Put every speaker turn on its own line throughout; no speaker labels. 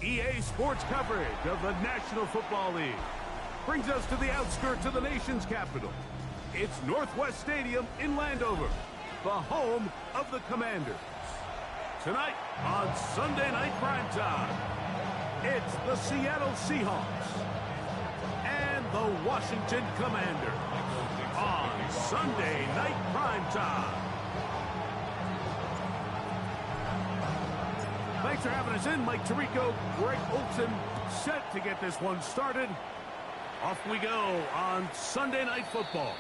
EA Sports coverage of the National Football League brings us to the outskirts of the nation's capital. It's Northwest Stadium in Landover, the home of the Commanders. Tonight on Sunday Night Primetime, it's the Seattle Seahawks and the Washington Commanders on Sunday Night Primetime. Thanks for having us in. Mike Tirico, Greg Olson, set to get this one started. Off we go on Sunday Night Football.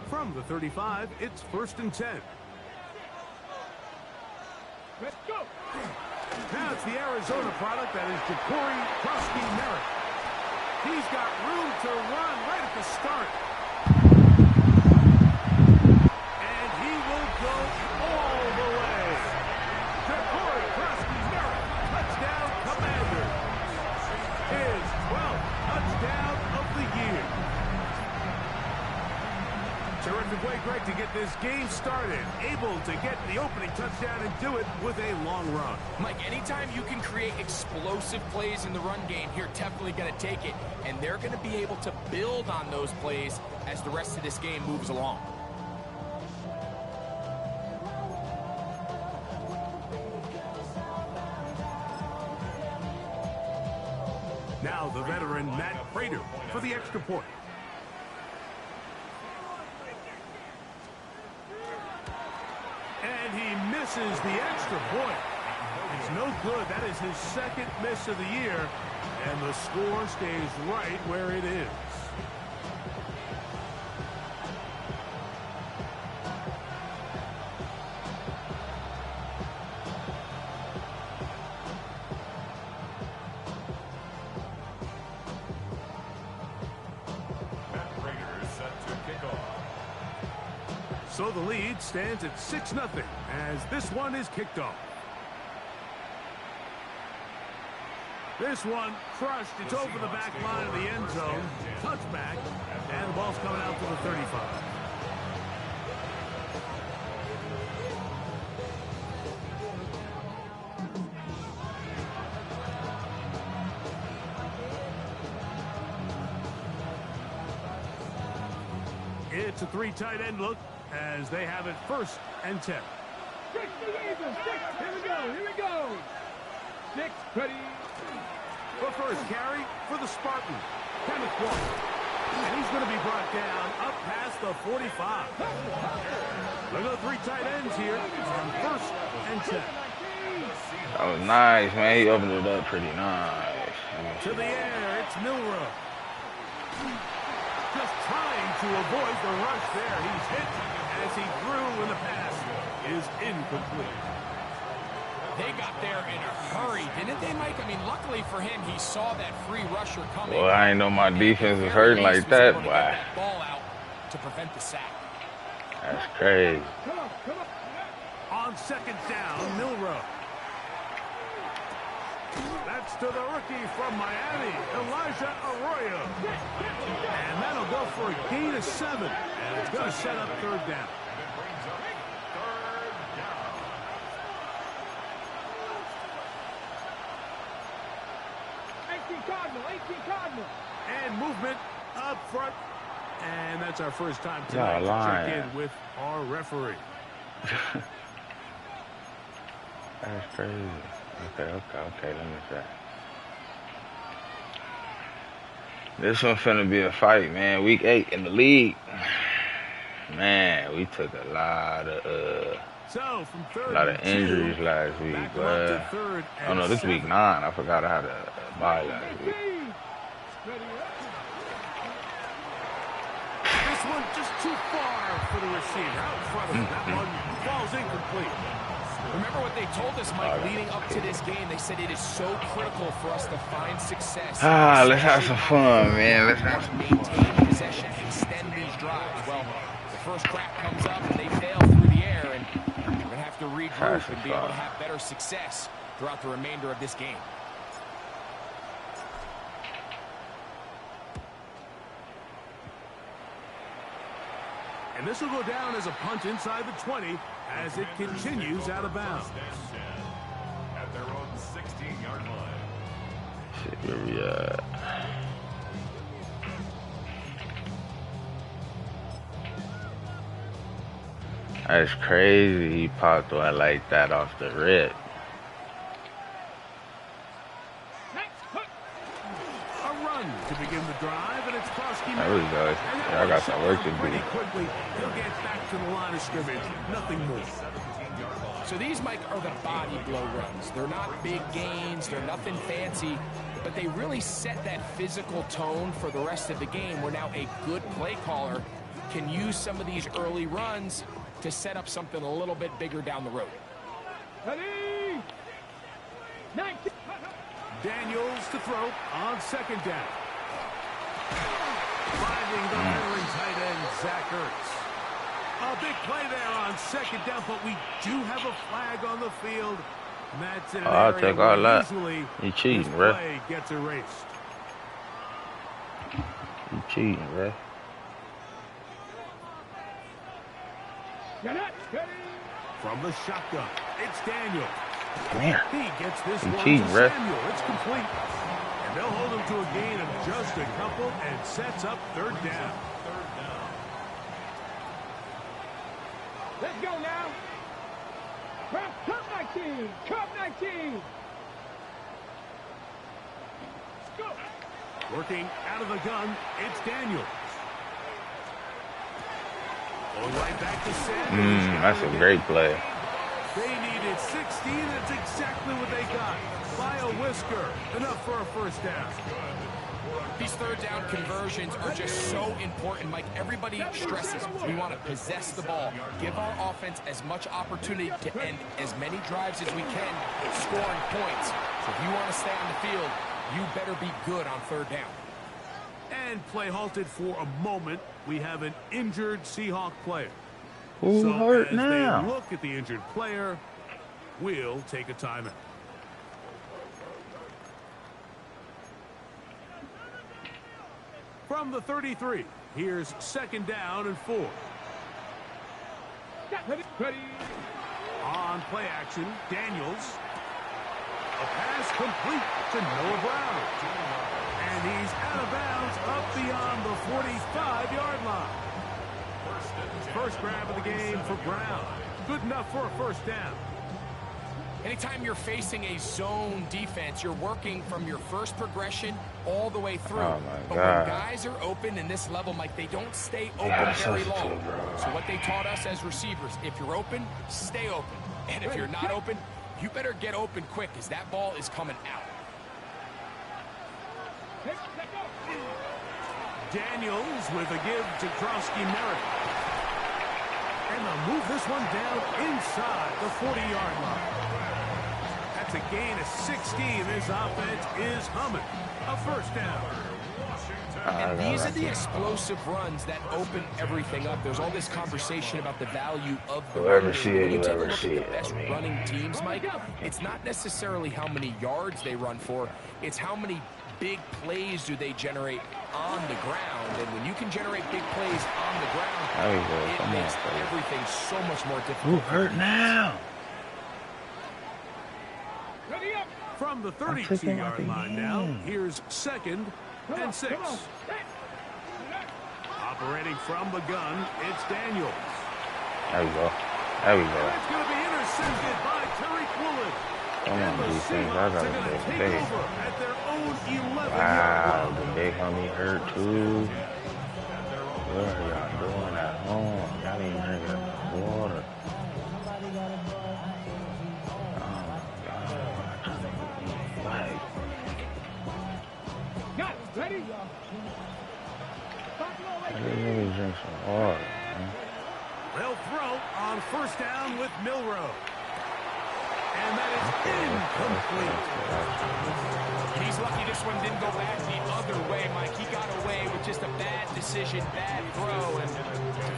From the 35, it's 1st and 10. Let's go. Now it's the Arizona product that is Ja'Cory Krosky-Merritt. He's got room to run right at the start. And he will go all the way. Ja'Cory Krosky-Merritt, touchdown Commanders. His 12th touchdown of the year. Terrific way, Greg, to get this game started. Able to get the opening touchdown and do it with a long run.
Mike, anytime you can create explosive plays in the run game, you're definitely going to take it. And they're going to be able to build on those plays as the rest of this game moves along.
Now the veteran Matt Prater for the extra point. And he misses the extra point. It's no good. That is his second miss of the year. And the score stays right where it is. So the lead stands at 6-0 as this one is kicked off. This one crushed. It's over the back line of the end zone. Touchback. And the ball's coming out to the 35. It's a 3 tight end look as they have it 1st and 10.
6 to the Eagles. 6. Here we go. 6 ready.
The first carry for the Spartan, Kenneth Walker. And he's going to be brought down up past the 45. Look at the 3 tight ends here on 1st and 10.
That was nice, man. He opened it up pretty nice.
To the air, it's Milrow. Just trying to avoid the rush there. He's hit as he threw, and the pass is incomplete.
They got there in a hurry, didn't they, Mike? I mean, luckily for him, he saw that free rusher coming.
Well, I ain't know my defense was hurting like that, boy.
That ball out to prevent the sack.
That's crazy.
On 2nd down, Milrow. That's to the rookie from Miami, Elijah Arroyo. And that'll go for a gain of 7. And it's going to set up 3rd down.
Cardinal.
And movement up front. And that's our first time
Y'all
tonight to
lying.
check in with our referee.
That's crazy. Okay, let me say. This one finna be a fight, man. Week 8 in the league. Man, we took a lot of injuries last week, but oh no, this week 9. I forgot I had a bye last week.
This one just too far for the receiver. Out in front of him. That one falls incomplete.
Remember what they told us, Mike, leading up to this game. They said it is so critical for us to find success.
Let's have some fun, man. Let's have some fun.
Maintain possession, extend these drives. Well, the first crack comes up and they fail through the air, and we're going to have to regroup and be able to have better success throughout the remainder of this game.
And this will go down as a punt inside the 20 as it continues out of bounds.
At their own 16-yard line.
Shit, where we at? That's crazy. He popped one like that off the rip.
A run to begin the drive, and it's Krosky.
There we go. Yeah, I got some work to
Pretty
do.
quickly, he'll get back to the line of scrimmage. Nothing more.
So these, Mike, are the body blow runs. They're not big gains. They're nothing fancy. But they really set that physical tone for the rest of the game where now a good play caller can use some of these early runs to set up something a little bit bigger down the road.
Ready? 19.
Daniels to throw on second down. Finding the veteran tight end, Zach Ertz. A big play there on second down, but we do have a flag on the field. And that's in an
I'll
area
take all
where
that.
easily
You cheating,
this
bruh.
play gets erased.
You cheating, bruh.
Get it. Ready?
From the shotgun, it's Daniel.
Come here.
He gets this
You
one
cheating,
to
bruh.
Samuel. It's complete. And they'll hold him to a gain of just a couple and sets up third down.
Let's go now. Cup 19. Cup 19. Let's go.
Working out of the gun, it's Daniel. Going right back to Sanders.
That's a great play.
They needed 16. That's exactly what they got. By a whisker. Enough for a first down.
These third down conversions are just so important, Mike. Everybody stresses we want to possess the ball, give our offense as much opportunity to end as many drives as we can, scoring points. So if you want to stay on the field, you better be good on third down.
And play halted for a moment. We have an injured Seahawk player.
Who
So
hurt
as
now?
they look at the injured player, we'll take a timeout. From the 33, here's second down and 4.
Ready?
On play action, Daniels. A pass complete to Noah Brown. And he's out of bounds up beyond the 45-yard line. First grab of the game for Brown. Good enough for a first down.
Anytime you're facing a zone defense, you're working from your first progression all the way through.
Oh, my
but
God.
when guys are open in this level, Mike, they don't stay open
Yeah,
very
substitute,
long.
bro.
So what they taught us as receivers, if you're open, stay open. And if you're not open, you better get open quick because that ball is coming out.
Daniels with a give to Krosky Merritt. And they'll move this one down inside the 40-yard line. That's a gain of 16. This offense is humming. A first down.
And these are the explosive runs that open everything up. There's all this conversation about the value of the
Whoever
run.
see
When
it,
you take a
whoever
look
see
at the
it,
best
I mean.
running teams, Mike, it's not necessarily how many yards they run for. It's how many big plays do they generate on the ground. And when you can generate big plays on the ground,
There you go.
it
Come on,
makes
buddy.
everything so much more
Who
difficult.
hurt now?
Ready up.
From the
taking
32-yard
my
line now,
game.
here's second and 6.
Come on.
Operating from the gun, it's Daniels.
There we go. There we go.
That's going to be intercepted by Tariq Woolen.
Come
And
on,
the
defense. I
Seahawks
got
are going to
a
take
big.
over at their own 11-yard
Wow,
line.
the big homie hurt too. What are y'all doing at home? Y'all ain't drinking water. Oh my God.
Got it. Ready?
I didn't really drink some water, man.
They'll throw on first down with Milrow. And that is incomplete.
And he's lucky this one didn't go back the other way, Mike. He got away with just a bad decision, bad throw. And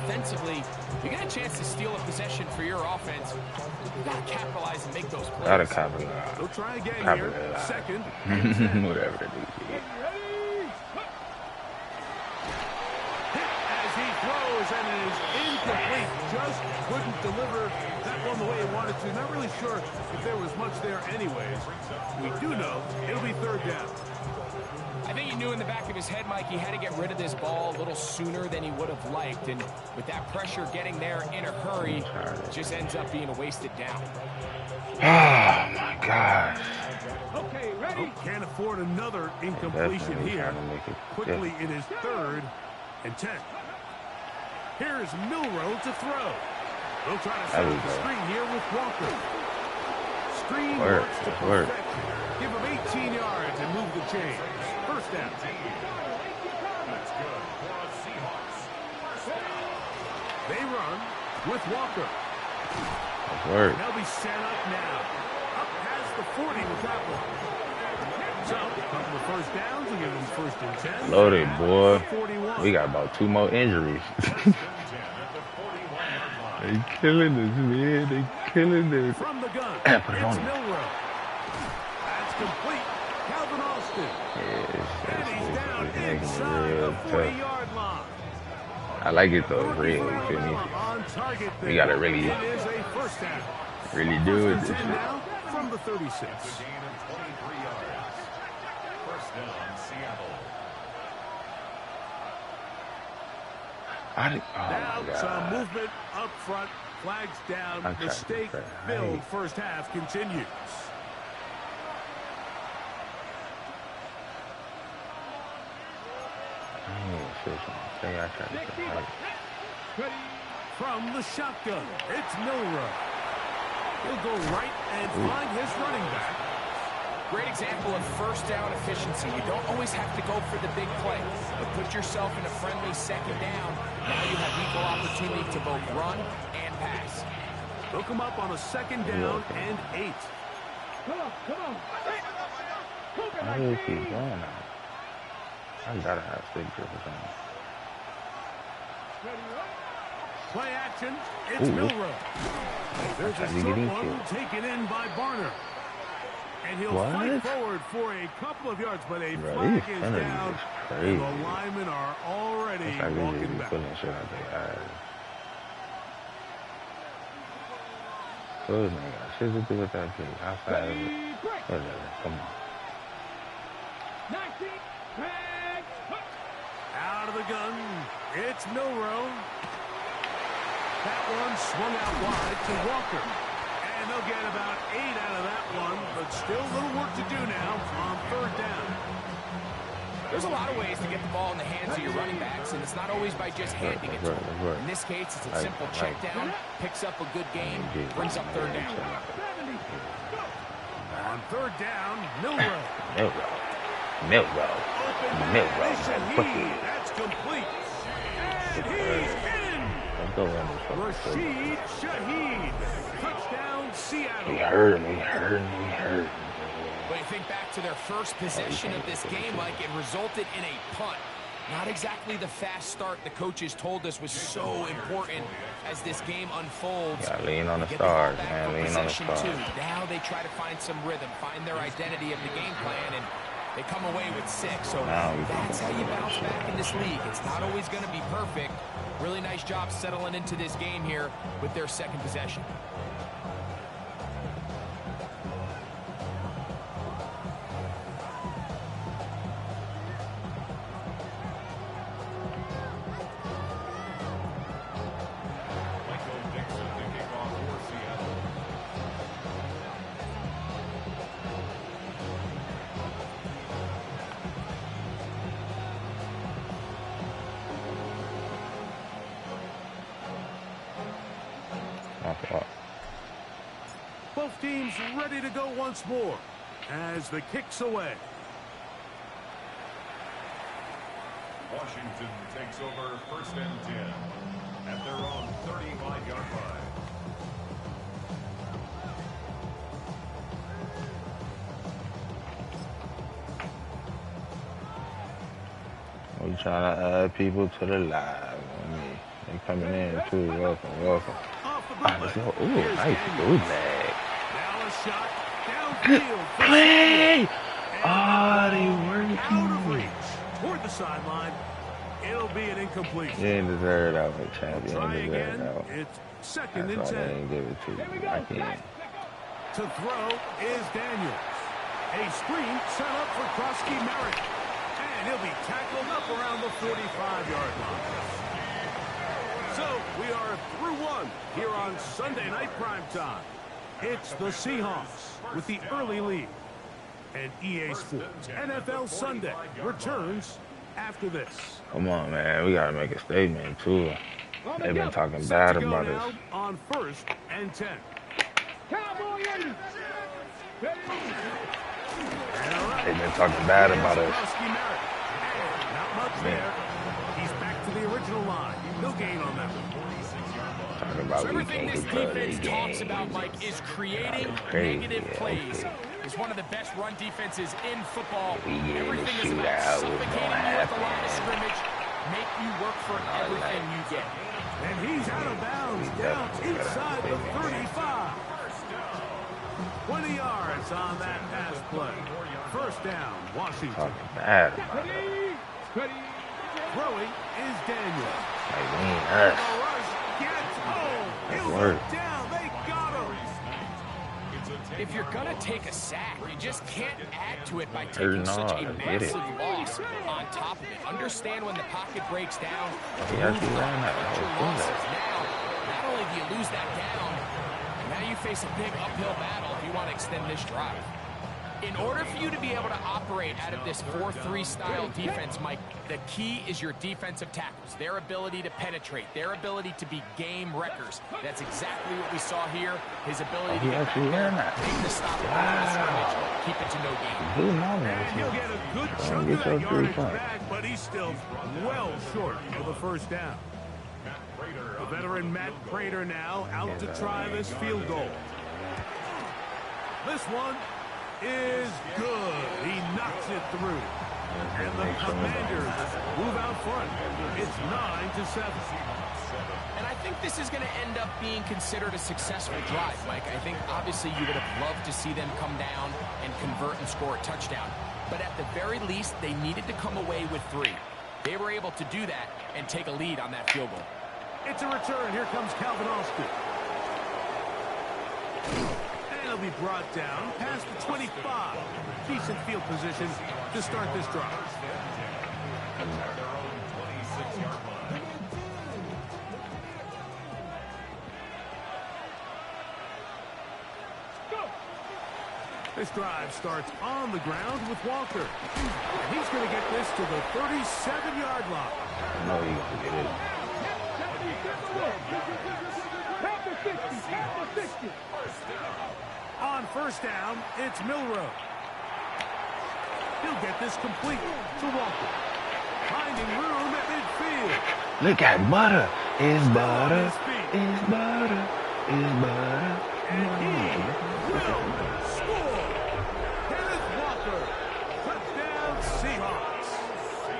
defensively, you get a chance to steal a possession for your offense. You got to capitalize and make those plays.
Gotta capitalize.
They'll try again here.
Capitalize.
Second and 10.
Whatever it is.
Ready?
As he throws goes, and it is incomplete. Just couldn't deliver that one the way he wanted to. Not really sure if there was much there anyways. We do know it'll be third down.
I think he knew in the back of his head, Mike, he had to get rid of this ball a little sooner than he would have liked. And with that pressure getting there in a hurry, it just ends up being a wasted down.
Oh, my gosh.
Okay, ready?
Can't afford another incompletion here. Quickly in his 3rd and 10. Here's Milroe to throw. He'll try to set up the screen here with Walker. Screen works to perfection. Give him 18 yards and move the chains. First down.
That's good for the Seahawks. First down.
They run with Walker.
Work.
They'll be set up now. Up past the 40 with that one. So, a couple of first downs. We'll give them 1st and 10.
Loaded, boy.
41.
We got about 2 more injuries. They killing us, man. They killing us.
From the gun,
Put it
it's
on him.
Milroe. That's complete. Calvin Austin. And he's down inside the 40-yard line.
I like it though, real. You feel me?
On target there.
We gotta really,
It is a first down.
really do it.
First and 10 now from the 36.
Gain of 23 yards. First down, Seattle.
Oh
Now
my
some
God.
movement up front. Flags down.
I'm trying to
Mistake-filled
right.
first half continues. From the shotgun, it's Milroe. He'll go right and find his running back.
Great example of first down efficiency. You don't always have to go for the big play, but put yourself in a friendly second down. Now you have equal opportunity to both run and pass.
Hook him up on a 2nd down and 8.
Come on, come on. Hook it
Why
like
do you
me.
keep going now? I gotta have stick grip or something.
Ready, up.
Play action, it's
Ooh.
Milroe. There's a
Trying to
short
get in
one
here.
taken in by Barner. And he'll
What?
fight forward for a couple of yards, but a
Bro,
flag
these
is
penalties
down.
is
And
crazy.
the linemen are already
It's like they
walking
just be
back.
putting shit out their eyes. Good nigga. Shit to do with that thing. Outside of it.
Ready, break.
Whatever. Come on.
19, back, hook.
Out of the gun, it's Milroe. That one swung out wide to Walker. And they'll get about 8 out of that one, but still a little work to do now on 3rd down.
There's a lot of ways to get the ball in the hands of your running backs, and it's not always by just handing it to them. In this case, it's a simple check down, picks up a good gain, brings up 3rd down.
70, go.
On 3rd down, Milroe.
Milroe. Milroe.
Shaheed, that's complete. And he's in.
Let's go run this fucking
Rashid Shaheed. Touchdown, Seattle.
We heard him.
But you think back to their first possession of this game, like it resulted in a punt. Not exactly the fast start the coaches told us was so important as this game unfolds.
Gotta lean on the
Get the ball
stars,
back
man.
for
Lean on the
possession
stars.
2. Now they try to find some rhythm, find their identity of the game plan, and they come away with 6. So
Now we can
that's how you
do
bounce
shit.
back in this league. It's not always going to be perfect. Really nice job settling into this game here with their 2nd possession.
Michael Dixon to kick off for Seattle.
My fault.
Both teams ready to go once more as the kick's away.
Washington takes over 1st and 10 at their own 35-yard line.
We trying to add people to the live. I mean, they coming in too. Welcome.
Off the
Ah, let's
bootleg.
go. Ooh,
Here's
nice
Daniels.
bootleg.
Now a shot downfield. for
Play!
Samuel.
Oh, they
And out of
working.
reach toward the sideline. It'll be an incompletion.
You ain't deserve that one, champ. You
Try
ain't deserve
again.
that one.
It's second
That's
and
why
10.
they ain't give it to you. I can't.
To throw is Daniels. A screen set up for Krosky Merrick. And he'll be tackled up around the 45-yard line. So we are through one here on Sunday Night Primetime. It's the Seahawks with the early lead. And EA Sports NFL Sunday returns after this.
Come on, man. We got to make a statement, too. They've been talking bad about us.
On 1st and 10.
Cowboy Eddie.
They've been talking bad about us.
Not much there. He's back to the original line. No gain on that one.
Talking about
So everything this defense talks about, Mike, is creating negative plays. It's one of the best run defenses in football. Everything is about suffocating you at the line of scrimmage, make you work for everything you get.
And he's out of bounds, down inside the 35. 20 yards on that pass play. First down, Washington.
Talking bad about us.
Throwing is Daniel.
Like, we ain't us.
The rush gets home. He'll go down. They got him.
If you're going to take a sack, you just can't add to it by taking such a massive loss on top of it. Understand when the pocket breaks down.
Yes, we ran that.
Now, not only do you lose that down, now you face a big uphill battle if you want to extend this drive. In order for you to be able to operate out of this 4-3 style defense, Mike, the key is your defensive tackles, their ability to penetrate, their ability to be game wreckers. That's exactly what we saw here. His ability to get back there, take the stop at the line of scrimmage, keep it to no gain.
And he'll get a good chunk of that yardage back, but he's still well short of the first down. The veteran Matt Prater now out to try this field goal. This one is good. He knocks it through. And the Commanders move out front. It's 9-7.
And I think this is going to end up being considered a successful drive, Mike. I think obviously you would have loved to see them come down and convert and score a touchdown. But at the very least, they needed to come away with 3. They were able to do that and take a lead on that field goal.
It's a return. Here comes Calvin Austin. He'll be brought down past the 25. Decent field position to start this drive. This drive starts on the ground with Walker. And he's going to get this to the 37-yard line.
I know he's going to get it.
On first down, it's Milrow. He'll get this complete to Walker. Finding room at midfield.
Look at butter. It's butter. It's butter. It's butter.
And he will score. Kenneth Walker. Touchdown Seahawks.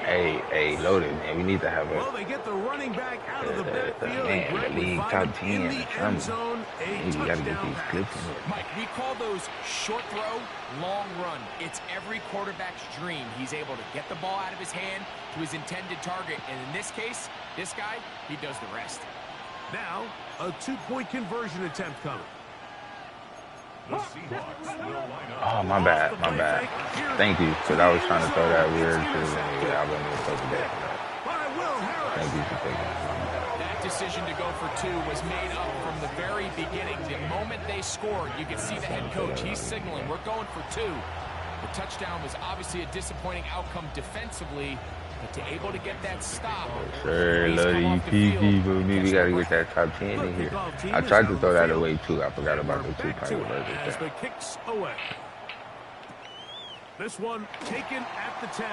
Hey, loaded, man. We need to have
Well,
a
they get the running back out of the backfield.
man,
and Greg
the league
would
top
find him
10
in
or
the end
something.
zone. A
We got to get
touchdown
these
pass.
clips in here.
Mike, we call those short throw, long run. It's every quarterback's dream. He's able to get the ball out of his hand to his intended target. And in this case, this guy, he does the rest.
Now, a 2-point conversion attempt coming.
Oh, my bad. Thank you, because I was trying to throw that weird shit. I wasn't supposed to do that. Thank you for taking it.
That decision to go for 2 was made up from the very beginning. The moment they scored, you could see the head coach. He's signaling, we're going for 2. The touchdown was obviously a disappointing outcome defensively, but to able to get that stop.
Sure, love you, PG, but we got to get that top 10 in here. I tried to throw that away, too. I forgot about the 2-point
as the kicks away. This one taken at the 10.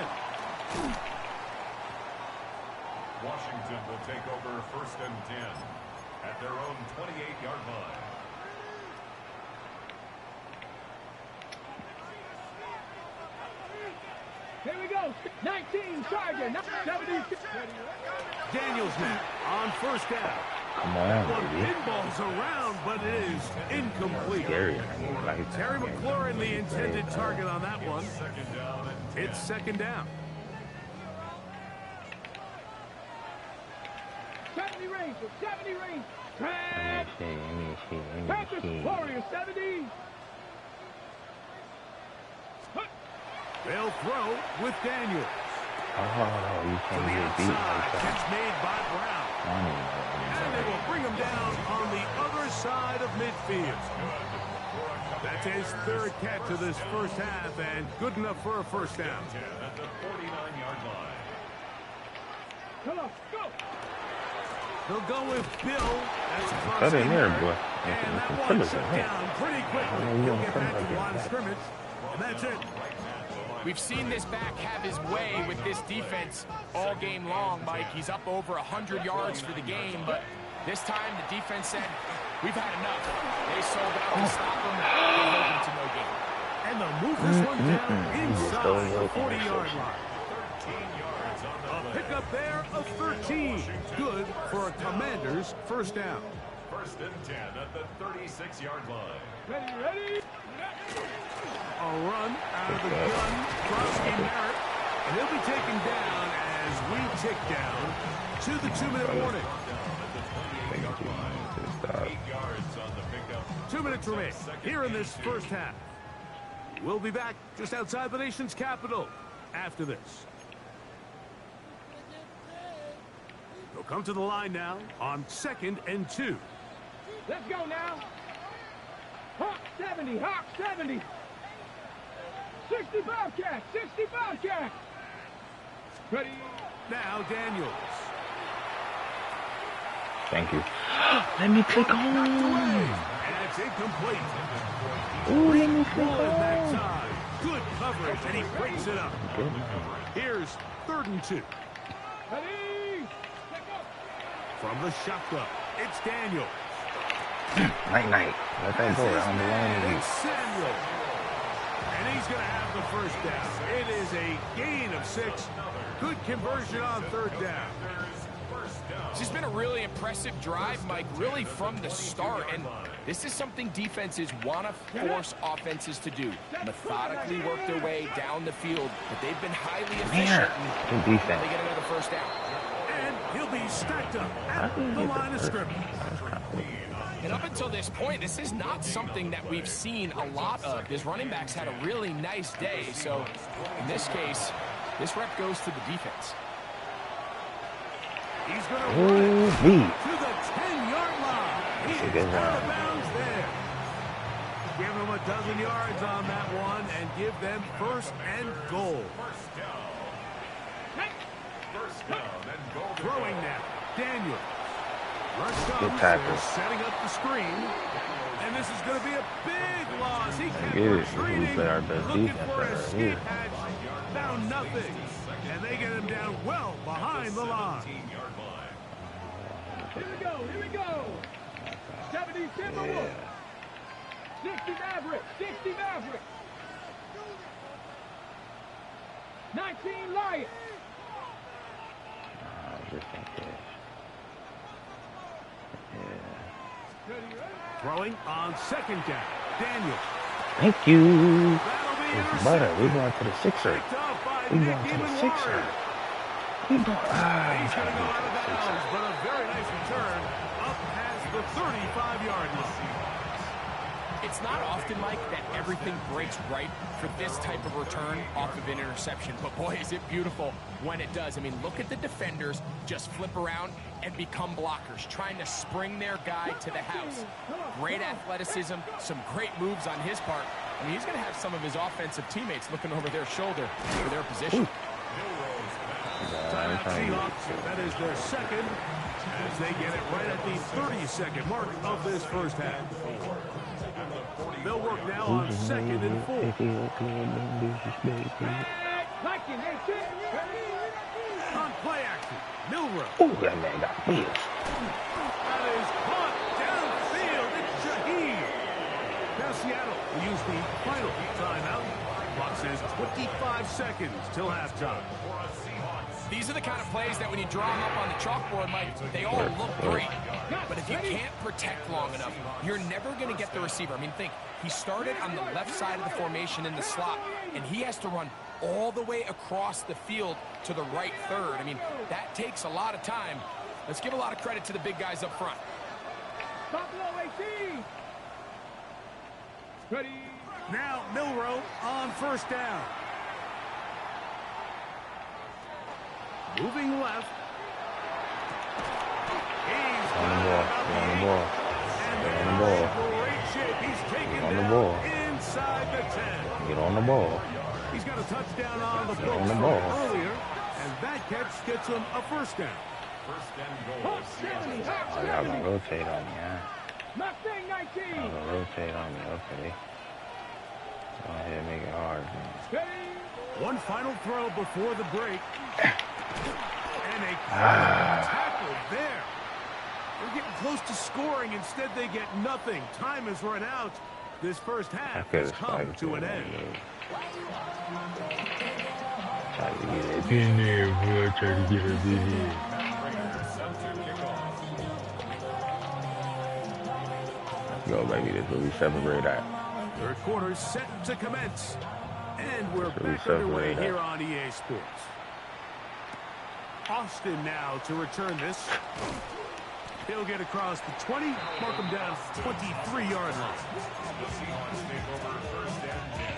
Washington will take over 1st and 10 at their own 28-yard line.
Here we go. 19, Charger. 76.
Daniels now on first down.
Come on,
One
baby.
pinballs around, but it is incomplete.
Scary. I mean, like that.
Terry McLaurin, the intended target on that one. It's second down.
Rangers, 70 Rangers. Panthers, Warriors, 70.
They'll throw with Daniels.
Oh, you can't get beat like that.
Catch made by Brown. And they will bring him down on the other side of midfield. That's his third catch of this first half, and good enough for a first down.
At the 49-yard line.
Come on, go.
They'll go with Bill. That's across
Cut
the
in there,
middle.
boy.
And that one shut down pretty quickly. He'll get back to the line of scrimmage, and that's it.
We've seen this back have his way with this defense all game long, Mike. He's up over 100 yards for the game, but this time the defense said, we've had enough. They sold out to stop him. They held him to no gain.
And they'll move this one down inside the 40-yard line.
13 yards on the
A pickup there of 13. Good for a Commander's first down.
First and 10 at the 36-yard line.
Ready.
A run out of the gun, Krosky Merritt, and he'll be taken down as we tick down to the 2-minute warning.
8 yards on the pickup.
2 minutes remain here in this first half. We'll be back just outside the nation's capital after this. They'll come to the line now on 2nd and 2.
Let's go now. Hawk 70, Hawk 70. 65 catch, 65 catch. Ready.
Now Daniels.
Thank you. Let me click on.
And it's incomplete.
Ooh, let me click
One that
on.
time. Good coverage, and he breaks it up. Here's 3rd and 2.
Ready. Let's go.
From the shotgun, it's Daniels.
Night. Let that go. I don't belong to you.
It's Samuel. And he's going to have the first down. It is a gain of 6. Good conversion on 3rd down.
This has been a really impressive drive, Mike, really from the start. And this is something defenses want to force offenses to do. Methodically work their way down the field, but they've been highly efficient.
Good defense.
They get another first down.
And he'll be stacked up at the line of scrimmage.
And up until this point, this is not something that we've seen a lot of. His running backs had a really nice day. So in this case, this rep goes to the defense.
He's going to run it
Ooh,
to the 10-yard line. He
That's a
is
good
out of
run.
bounds there. Give them a dozen yards on that one and give them 1st and goal.
First down and goal.
Throwing now, Daniels. Rushed
Good
up,
tackle.
they're setting up the screen. And this is going to be a big loss. He kept
Get it.
retreating,
We play our best
looking
defense
for a
right
escape
here.
hatch. Found nothing. And they get him down well behind the line.
15-yard line.
Here we go. 70 Timberwolves. 60 Mavericks, 60 Mavericks. 19 Lions.
Just in case.
Throwing on 2nd down. Daniels.
Thank you.
That'll be
It's butter.
intercepted.
We going to the sixer.
Picked off by
We
Nick
going to the
Eamon
sixer.
Warren.
We going.
He's going to go out of bounds, but a very nice return up past the 35-yard line.
It's not often, Mike, that everything breaks right for this type of return off of an interception. But boy, is it beautiful when it does. I mean, look at the defenders just flip around and become blockers, trying to spring their guy to the house. Great athleticism, some great moves on his part. I mean, he's going to have some of his offensive teammates looking over their shoulder for their position.
Timeout Seahawks. That is their second as they get it right at the 32nd mark of this first half. They'll work now on 2nd and 4. On play action, Milrow.
Oh, that man got wheels.
That is caught downfield. It's Shaheed. Now Seattle will use the final timeout. Clock says 25 seconds till halftime.
These are the kind of plays that when you draw them up on the chalkboard, Mike, they all look great. But if you can't protect long enough, you're never going to get the receiver. I mean, think, he started on the left side of the formation in the slot, and he has to run all the way across the field to the right third. I mean, that takes a lot of time. Let's give a lot of credit to the big guys up front.
Buffalo 18. Ready.
Now Milroe on first down. Moving left. He's
On the ball. On the ball. Get on the ball.
great shape. He's taken
On the
down
ball.
inside the 10.
Get on the ball.
He's got a touchdown on the
Get
books
on the
from
ball.
earlier, and that catch gets him a first down.
First and goal.
Oh, y'all gonna rotate on me, huh?
Mustang 19.
Y'all gonna rotate on me, okay. Go ahead and make it hard, man.
Ready.
One final throw before the break. And a tackle there. They're getting close to scoring. Instead, they get nothing. Time has run out. This first
I
half
could
has
have
come
started
to an end.
Try to get it in there, bro. Try to get it in there. Go, baby. This will be 7th grade out.
Third quarter set to commence. And we're
Should we
back underway
separate
here
that?
on EA Sports. Austin now to return this. He'll get across the 20, mark him down 23-yard line.
The Seahawks take over first and 10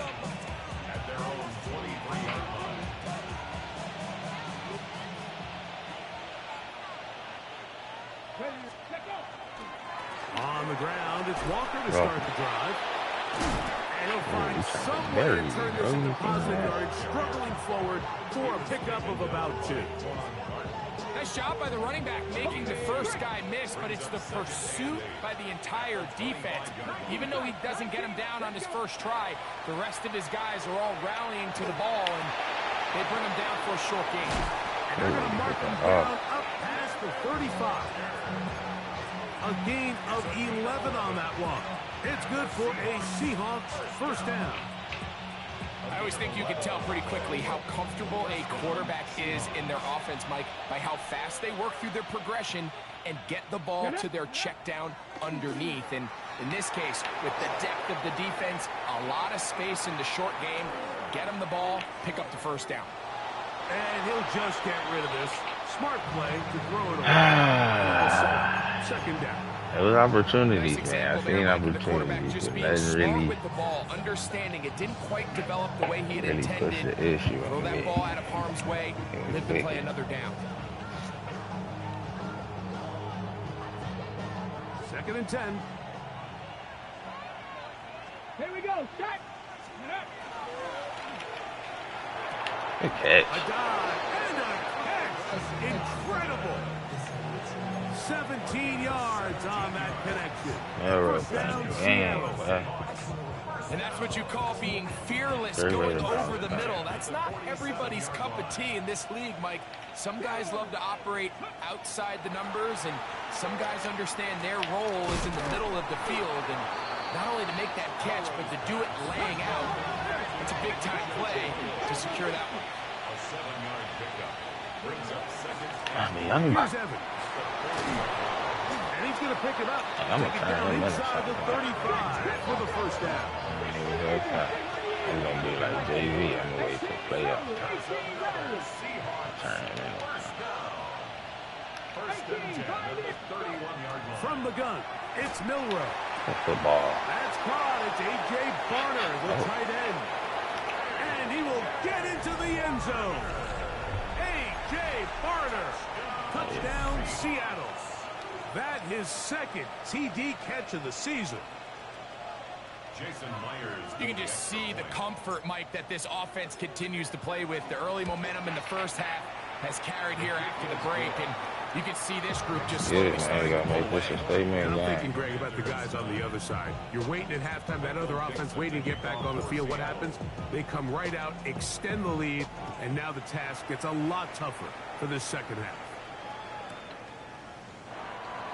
at their own 23-yard line.
Ready. Let go.
On the ground, it's Walker to start the drive. And he'll find
he's trying to
some way
bury
to
you,
turn
bro.
this into
You
positive
can't.
yards, struggling forward for a pickup of about 2.
Nice job by the running back making the first guy miss, but it's the pursuit by the entire defense. Even though he doesn't get him down on his first try, the rest of his guys are all rallying to the ball, and they bring him down for a short gain.
And they're going to mark him down up past the 35. A gain of 11 on that one. It's good for a Seahawks first down.
I always think you can tell pretty quickly how comfortable a quarterback is in their offense, Mike, by how fast they work through their progression and get the ball to their check down underneath. And in this case, with the depth of the defense, a lot of space in the short game, get him the ball, pick up the first down.
And he'll just get rid of this. Smart play to throw it away. Second down.
It was opportunities,
Nice
man. I
example
seen
there, Mike, of the quarterback
opportunities,
just
but
being
nothing
smart
really,
with the ball, understanding it didn't quite develop the way he had
really pushed
intended.
the issue
Throw
on
that
me.
ball out of harm's way, live to play another down.
Second and 10.
Here we go. Set.
Good catch.
A dive and a catch. Incredible. 17 yards on that connection. First down, Seattle.
And that's what you call being fearless, going over the middle. That's not everybody's cup of tea in this league, Mike. Some guys love to operate outside the numbers, and some guys understand their role is in the middle of the field. And not only to make that catch, but to do it laying out. It's a big-time play to secure that one.
A 7-yard pickup brings up second.
Here's Evans. And he's going to pick it up.
I'm
Take it down inside the 35 for the first down.
I'm gonna be like JV. I'm gonna wait for playoff.
First and 10 at the 31-yard line.
From the gun, it's Milroe.
Football.
That's caught. It's A.J. Barner, the tight end. And he will get into the end zone. A.J. Barner. Touchdown, Seattle. That his second TD catch of the season.
Jason Myers.
You can just see the comfort, Mike, that this offense continues to play with. The early momentum in the first half has carried here after the break, and you can see this group just slowly
Yeah, man,
starting
you
to
gotta
pull
make
away.
this a statement,
And I'm
man.
thinking, Greg, about the guys on the other side. You're waiting at halftime, that other offense waiting to get back on the field. What happens? They come right out, extend the lead, and now the task gets a lot tougher for this second half.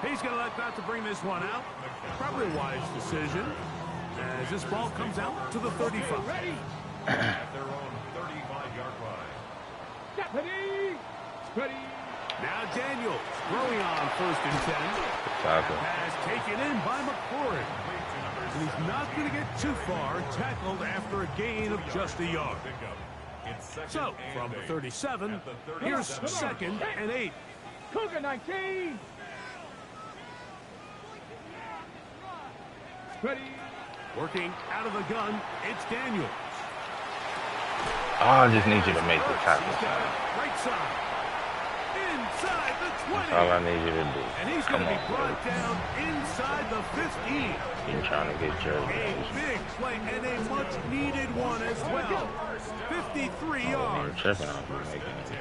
He's going to let that to bring this one out. Probably a wise decision as this ball comes out to the 35.
Ready.
At their own 35-yard line.
Deputy. Ready.
Now Daniels throwing on first and 10.
Tackle.
Pass taken in by McCoy. And he's not going to get too far, tackled after a gain of just a yard.
Pickup. It's second
So,
and
from the
8.
37,
At the 37.
here's second and 8.
Cougar 19. Ready.
Working out of the gun, it's Daniels.
Oh, I just need you to make the tackle.
Right side. Inside the 20.
That's all I need you to do.
And he's going to be brought down inside the 15.
You're trying to get your
A big play and a much-needed one as well. 53 yards.
You're tripping off you making it.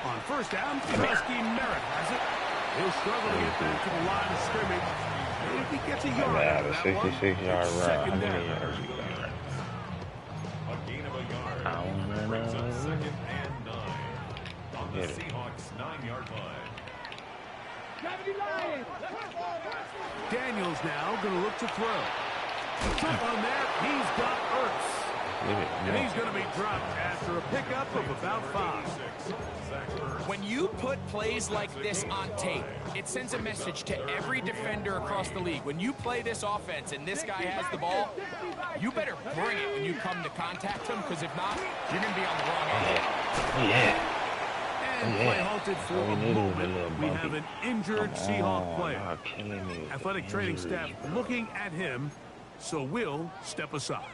On first down, Dusty Merritt has it. He'll struggle to get back to the line of scrimmage. If he gets a yard out of that
66-yard run.
second down.
A gain of a yard. Brings up 2nd and 9 on the Seahawks 9-yard line.
Daniels now going to look to throw. Took on that, he's got Ertz. And he's going to be dropped after a pickup of about 5.
When you put plays like this on tape, it sends a message to every defender across the league. When you play this offense and this guy has the ball, you better bring it when you come to contact him, because if not, you're going to be on the wrong end.
And play halted for a moment. We have an injured Seahawk player. Athletic training staff looking at him, so we'll step aside.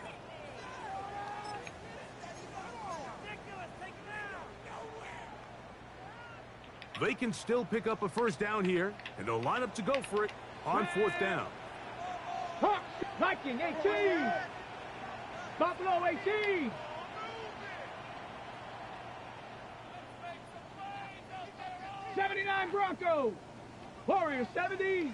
They can still pick up a first down here, and they'll line up to go for it on 4th down.
Viking 18. Buffalo 18. '79 Broncos. Warriors 70.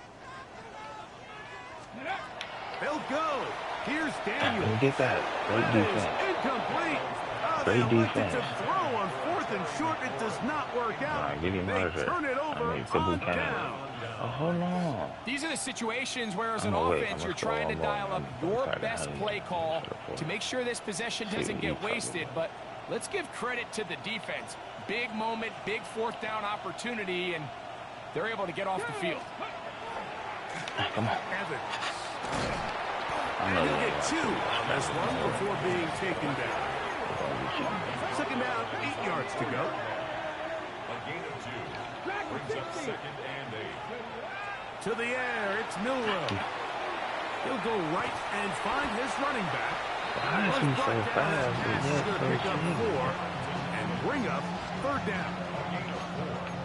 They'll go. Here's Daniels.
Get that. Great defense.
Incomplete.
Great defense.
To throw on 4th and short. It does not work out.
Get him out of there.
Turn it over on down.
Oh, hold on.
These are the situations where, as an offense, you're trying to dial up your best play call to make sure this possession doesn't get wasted. But let's give credit to the defense. Big moment, big 4th down opportunity, and they're able to get off the field.
Come on.
Evans. And he'll get 2 on this one before being taken down. 2nd down, 8 yards to go.
A gain of 2. Brings up 2nd and 8.
To the air, it's Milrow. He'll go right and find his running back.
Why is he so fast?
He's going to pick up 4 and bring up 3rd down.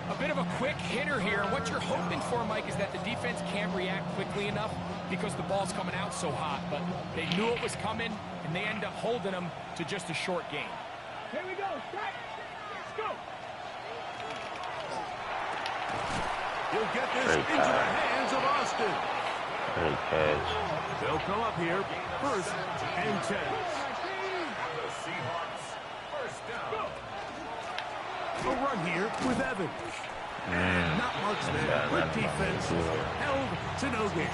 A bit of a quick hitter here. What you're hoping for, Mike, is that the defense can't react quickly enough because the ball's coming out so hot. But they knew it was coming, and they end up holding them to just a short game.
Here we go. Let's go.
He'll get this into the hands of Austin.
Great catch.
They'll come up here, 1st and 10.
The Seahawks first down.
A run here with Evans. Not much there. Good defense. Held to no gain.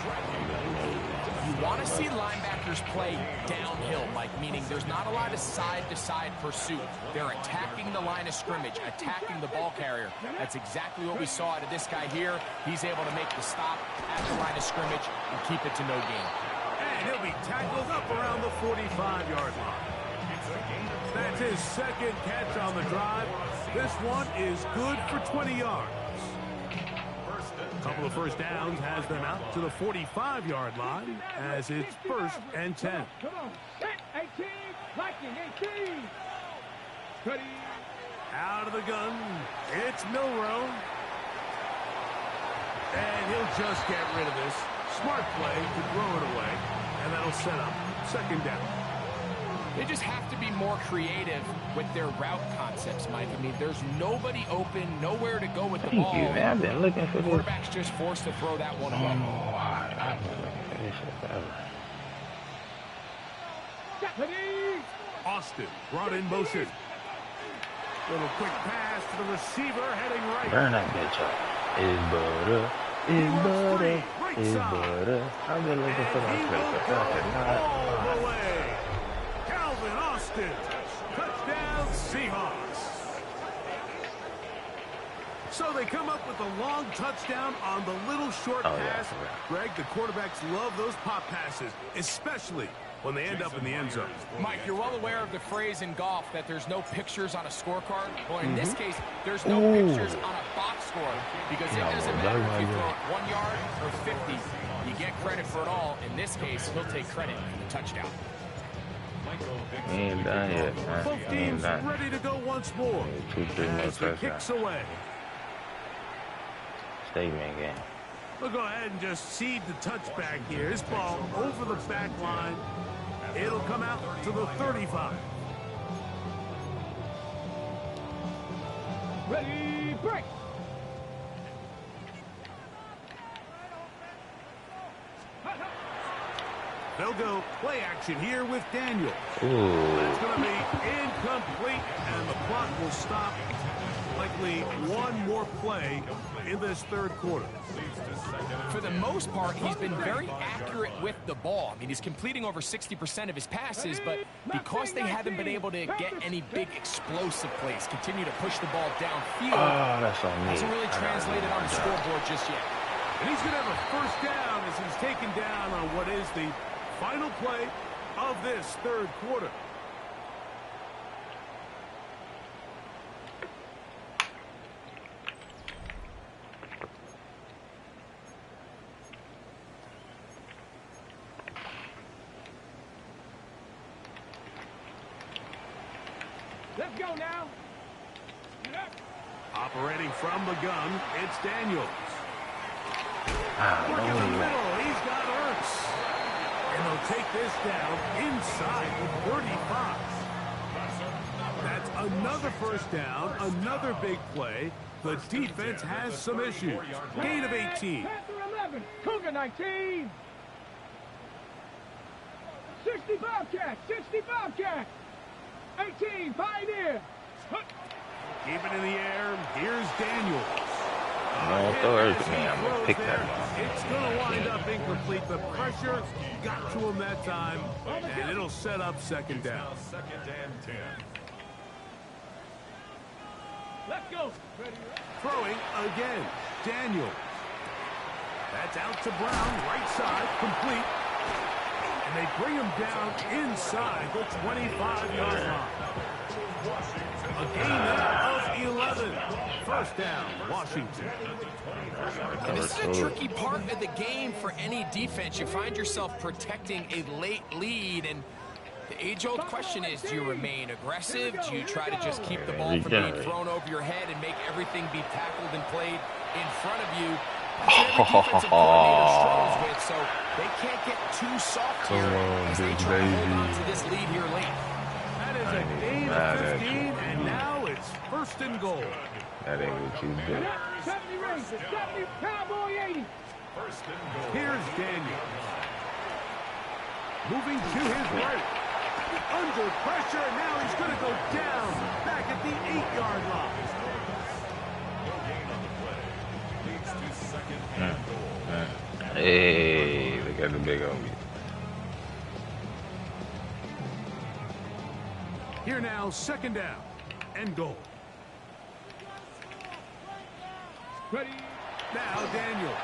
You want to see linebackers play downhill, Mike, meaning there's not a lot of side-to-side pursuit. They're attacking the line of scrimmage, attacking the ball carrier. That's exactly what we saw out of this guy here. He's able to make the stop at the line of scrimmage and keep it to no gain.
And he'll be tackled up around the 45-yard line. That's his 2nd catch on the drive. This one is good for 20 yards. A couple of first downs has them out to the 45-yard line as it's 1st and 10.
Come on. 18. Viking 18. Ready.
Out of the gun, it's Milrow. And he'll just get rid of this. Smart play to throw it away. And that'll set up 2nd down.
They just have to be more creative with their route concepts, Mike. I mean, there's nobody open, nowhere to go with the ball.
Thank you, man. I've been looking for this.
Quarterback's just forced to throw that one away.
I've been looking for this forever.
Austin brought in motion. Little quick pass to the receiver heading right.
Burn that bitch up. It's butter. It's butter. It's butter. I've been looking for that place.
All the way. Calvin Austin. Touchdown Seahawks. So they come up with a long touchdown on the little short pass.
Yeah.
Greg, the quarterbacks love those pop passes, especially when they end up in the end zone.
Mike, you're well aware of the phrase in golf that there's no pictures on a scorecard. Well, in this case, there's no pictures on a box score because it doesn't matter if you throw it 1 yard or 50. You get credit for it all. In this case, he'll take credit for the touchdown.
He ain't done yet, man.
Both teams ready to go once more.
2-3 more
As the
touchdowns.
kicks away.
Statement game.
We'll go ahead and just seed the touchback here. His ball over the back line. It'll come out to the 35.
Ready, break.
They'll go play action here with Daniel.
Ooh.
That's going to be incomplete, and the clock will stop. Likely one more play in this third quarter.
For the most part, he's been very accurate with the ball. I mean, he's completing over 60% of his passes, but because they haven't been able to get any big explosive plays, continue to push the ball downfield,
That's on me.
hasn't really translated on the scoreboard just yet.
And he's going to have a first down as he's taken down on what is the final play of this third quarter.
Let's go now.
Operating from the gun, it's Daniels.
Ah,
Work in the
no,
middle, he's got Ertz. And they'll take this down inside the 35. That's another first down, another big play. The defense has some issues. Gain of 18.
Panther 11, Cougar 19. 65 cat, 65 cat. 18, Pioneer.
Keep it in the air. Here's Daniels.
Don't throw it to me. I'm going to pick that up.
It's going to wind up incomplete. The pressure got to him that time, and it'll set up second down.
Second and 10.
Let's go.
Throwing again. Daniels. That's out to Brown. Right side. Complete. And they bring him down inside the 25-yard line. A gain now of 11. First down, Washington.
And this is a tricky part of the game for any defense. You find yourself protecting a late lead, and the age-old question is, do you remain aggressive? Do you try to just keep the ball from being thrown over your head and make everything be tackled and played in front of you? That's what every defensive coordinator struggles with, so they can't get too soft here as they try to hold on to this lead here late.
That is a gain of 15, and now it's first and goal.
That ain't what you do.
70 Rangers, 70 Cowboy 80.
First and goal.
Here's Daniel. Moving to his right. Under pressure, now he's going to go down back at the 8-yard line.
No gain on the play. Leads to second and goal.
Hey, look at the big homie.
Here now, second down and goal.
Ready.
Now Daniels.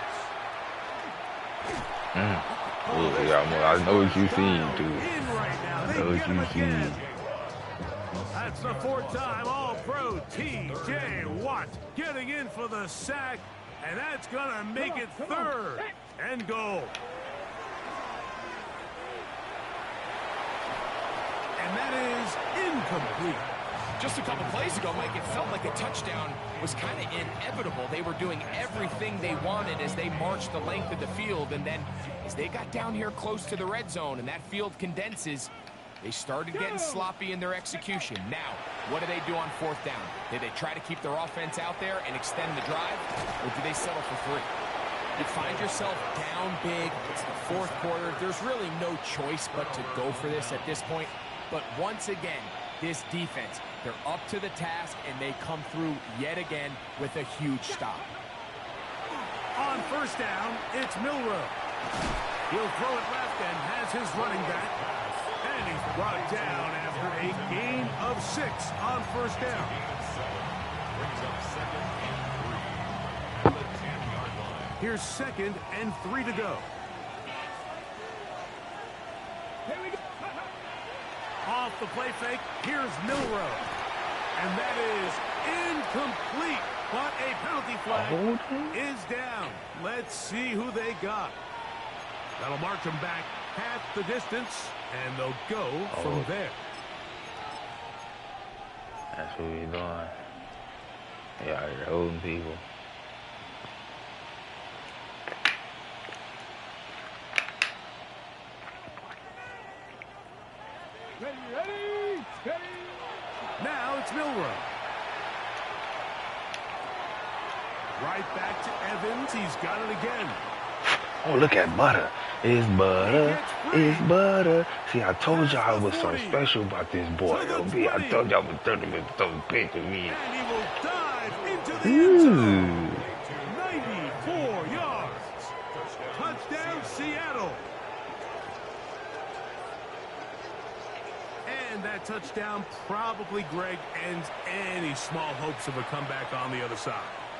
Ooh, yeah, I know what you seen, dude.
In right now.
I
They
know
get
what
him
you
again.
seen.
That's the fourth-time All-Pro T.J. Watt getting in for the sack, and that's going to make it third and goal. And that is incomplete.
Just a couple plays ago, Mike, it felt like a touchdown was kind of inevitable. They were doing everything they wanted as they marched the length of the field, and then as they got down here close to the red zone and that field condenses, they started getting sloppy in their execution. Now, what do they do on fourth down? Did they try to keep their offense out there and extend the drive, or do they settle for 3? You find yourself down big. It's the fourth quarter. There's really no choice but to go for this at this point. But once again, this defense, they're up to the task, and they come through yet again with a huge stop.
On first down, it's Milrow. He'll throw it left and has his running back. And he's brought down after a gain of 6 on first down.
Brings up second and 3.
Here's 2nd and 3 to go.
Here we go.
Off the play fake, here's Milrow. And that is incomplete. But a penalty flag is down. Let's see who they got. That'll march them back half the distance, and they'll go from there.
That's what we doing. Yeah, you're holding people.
Ready, steady.
Now it's Milrow. Right back to Evans. He's got it again.
Oh, look at Butter. It's Butter. It's Butter. See, I told y'all I was so special about this boy. I told y'all I was 30 minutes so big to me.
And he will dive into the end zone. 94 yards. Touchdown, Seattle. And that touchdown probably, Greg, ends any small hopes of a comeback on the other side.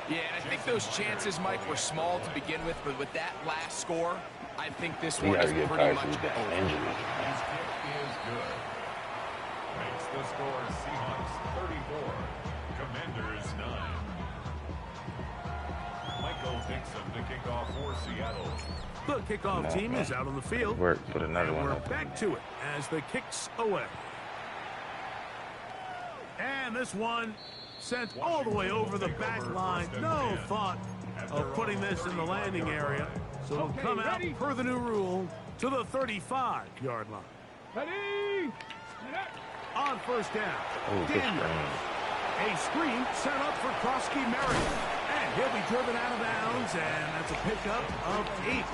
Yeah, and I think those chances, Mike, were small to begin with, but with that last score, I think this one is pretty much over.
His kick is good. Makes the score Seahawks 34, Commanders 9. Michael Dixon to kick off for Seattle.
The kickoff team is out on the field.
Put another one
We're
up.
back to it as the kick's away. And this one sent all the way over the back line. No thought of putting this in the landing area. So it'll come out per the new rule to the 35-yard line.
Ready.
On first down,
Oh, good
Daniel.
screen.
A screen set up for Krosky Merritt. And he'll be driven out of bounds, and that's a pickup of 8.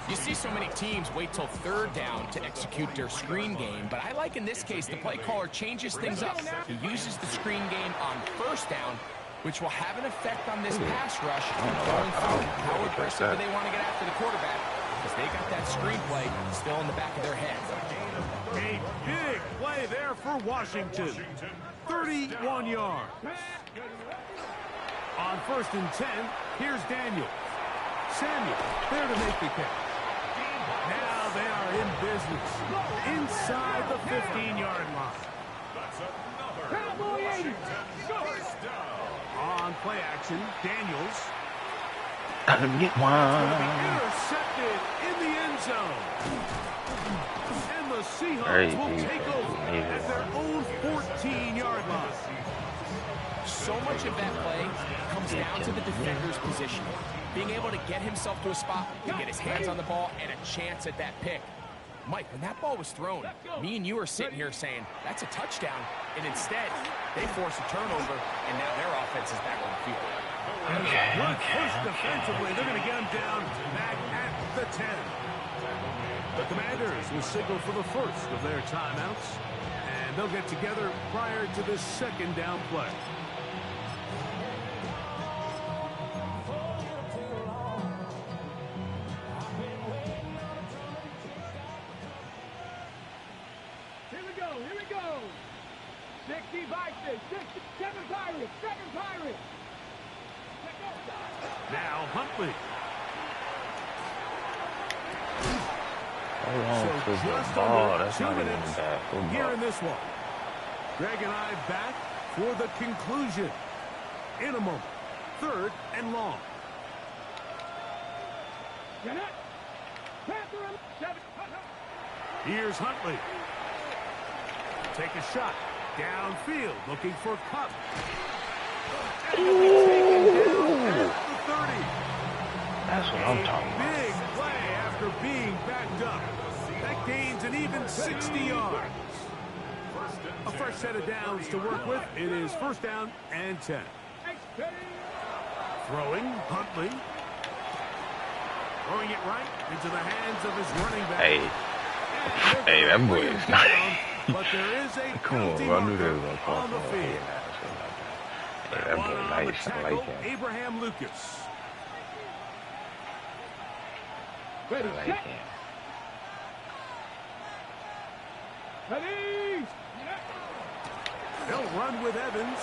You see so many teams wait till 3rd down to execute their screen game, but I like in this case the play caller changes things up. He uses the screen game on 1st down, which will have an effect on this pass rush going forward. How aggressive do they want to get after the quarterback? Because they got that screen play still in the back of their head.
A big play there for Washington. 31 yards. On 1st and 10, here's Daniel. Samuel there to make the catch. Now they are in business inside the 15-yard line.
Cowboy 80.
On play action, Daniels
Get
will
one.
be intercepted in the end zone. And the Seahawks will take over at their own 14-yard line.
So much of that play comes down to the defender's position. Being able to get himself to a spot to get his hands on the ball and a chance at that pick. Mike, when that ball was thrown, me and you are sitting here saying, that's a touchdown. And instead, they force a turnover, and now their offense is back on the field.
Good push defensively. They're going to get him down back at the 10. The Commanders will signal for the first of their timeouts, and they'll get together prior to this 2nd down play.
Here we go. 60 Vikings, 7 Pirates, 7 Pirates.
Now Huntley.
Hold on to the
just
ball.
under
That's
2
not even
minutes
bad
here
football.
in this one. Greg and I back for the conclusion in a moment. 3rd and long.
Get it. Panther 7.
Here's Huntley. Take a shot. Downfield, looking for Cup. And he'll be taken down at the 30.
That's what I'm talking about.
Big play after being backed up. That gains an even 60 yards. A fresh set of downs to work with. It is 1st down and 10. Throwing, Huntley. Throwing it right into the hands of his running back.
Hey, that boy is nice.
But there is a
Come on,
penalty
bro. I knew they
marker
was going to call
on the
for him.
field.
Hey, that
One
boy
on the
nice. I
tackle,
like him.
Abraham Lucas.
I like him.
Ready.
They'll run with Evans.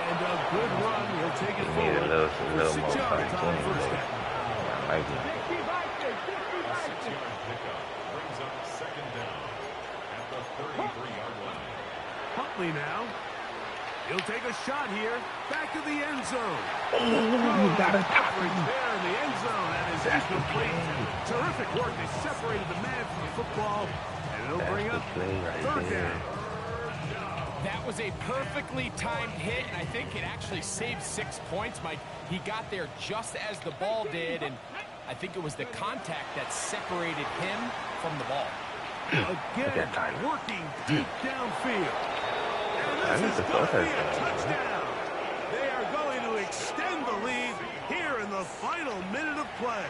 And a good run. He'll take it
He need
forward.
a little
For 6
more
yards
fight
on
to him,
first
but
down.
I like it.
6-yard pickup brings up second down at the 33-yard line.
Huntley now. He'll take a shot here. Back of the end zone.
Oh, you got it.
Coverage there in the end zone. That is incomplete. Terrific work. They separated the man from the football. And it'll bring up third down.
That was a perfectly timed hit, and I think it actually saved 6 points, Mike. He got there just as the ball did, and I think it was the contact that separated him from the ball.
Again, working deep downfield. And this is going to be a touchdown. They are going to extend the lead here in the final minute of play.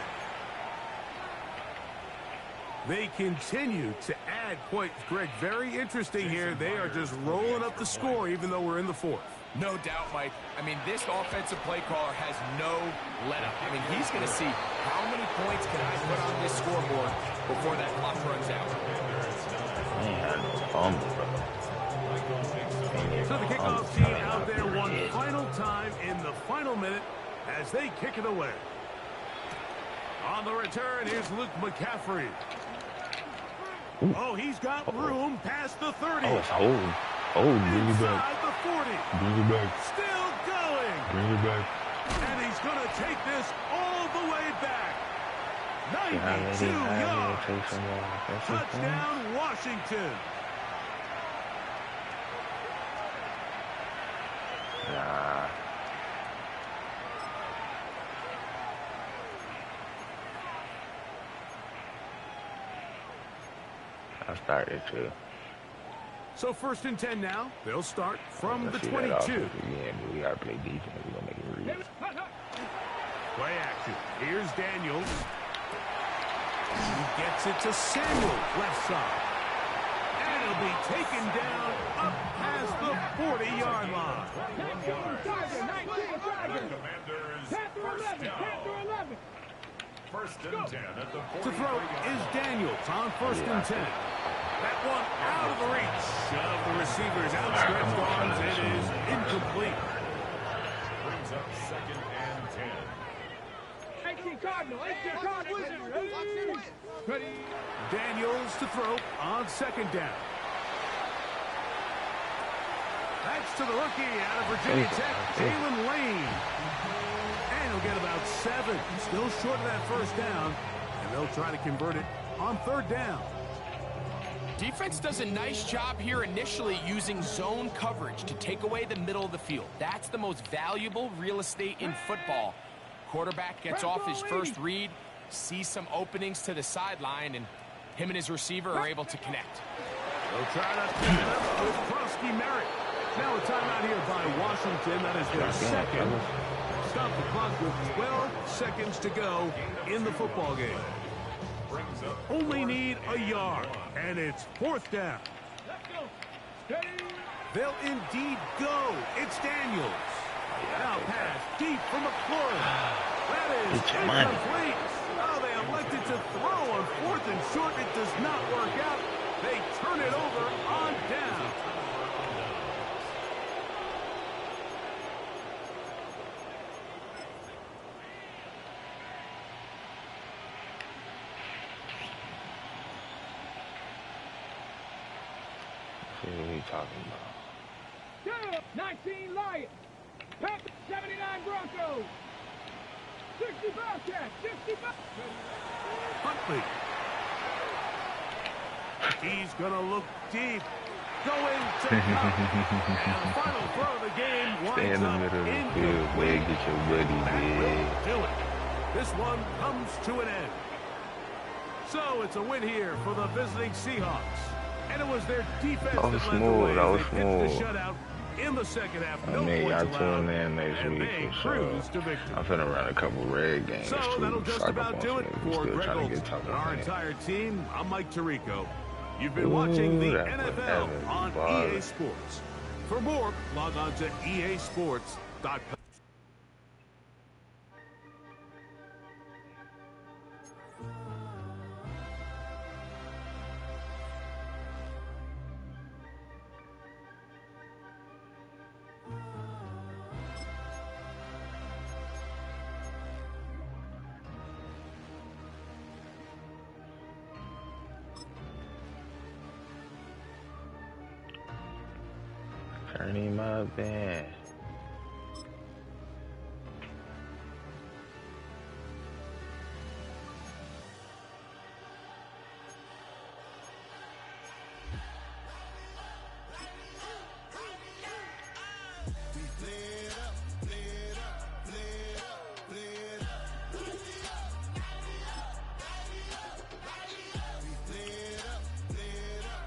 They continue to add points, Greg. Very interesting here. They are just rolling up the score even though we're in the fourth.
No doubt, Mike. I mean, this offensive play caller has no let-up. I mean, he's going to see how many points can I put on this scoreboard before that clock runs out.
So the kickoff team out there one final time in the final minute as they kick it away. On the return, here's Luke McCaffrey.
Ooh.
Oh, he's got room past the 30.
Oh, it's holding. Oh, bring it back.
Inside the 40.
Bring it back.
Still going.
Bring it back.
And he's going to take this all the way back. 92 yards. Touchdown, Washington.
Nah. I started to.
So 1st and 10 now. They'll start from the
See
22.
that offense again, but we gotta play defense. We're gonna make it read.
Play action. Here's Daniels. He gets it to Samuel, left side. And he'll be taken down up past the 40-yard line.
The Commanders first down. 1st and 10 at the 40.
To throw is Daniels on 1st and 10. That one out of the reach of the receiver's outstretched arms. It is incomplete.
Brings up 2nd and 10.
18 Cardinal. Ready?
Daniels to throw on 2nd down. That's to the rookie out of Virginia Tech, Jalen Lane. And he'll get about 7. Still short of that 1st down. And they'll try to convert it on 3rd down.
Defense does a nice job here initially using zone coverage to take away the middle of the field. That's the most valuable real estate in football. Quarterback gets off his first read, sees some openings to the sideline, and him and his receiver are able to connect.
They'll try to pick it up with Krosky Merritt. Now a timeout here by Washington. That is their second. Stop the clock with 12 seconds to go in the football game. Only need a yard, and it's 4th down. They'll indeed go. It's Daniels. Now pass deep from McLaurin. That is incomplete. Oh, they elected to throw on 4th and short. It does not work out. They turn it over on down.
See what we talking about.
19 Lions. 79 Broncos. 60 Bobcats. 60
Huntley. He's going to look deep. Going to come. And the final throw of the game
Stay in
winds
the
up
middle of the field,
incomplete.
big. Get your buddy,
That
big.
will do it. This one comes to an end. So it's a win here for the visiting Seahawks. And it was their defense
That was
that led the
smooth.
way.
That was
They pitched the
smooth.
shutout in the second half.
I
No
mean,
points
y'all
allowed,
tune in next
and
week
they
for sure.
cruise to victory.
I'm finna run a couple red games
So
too.
that'll just
Stock
about
up
do
on
it
some. We
for
still
Greg
trying to
Olson
get top
and our
of
entire team. I'm Mike Tirico. You've been watching the
that would
NFL
ever
on
bother.
EA Sports. For more, log on to easports.com.
Turn him up, man.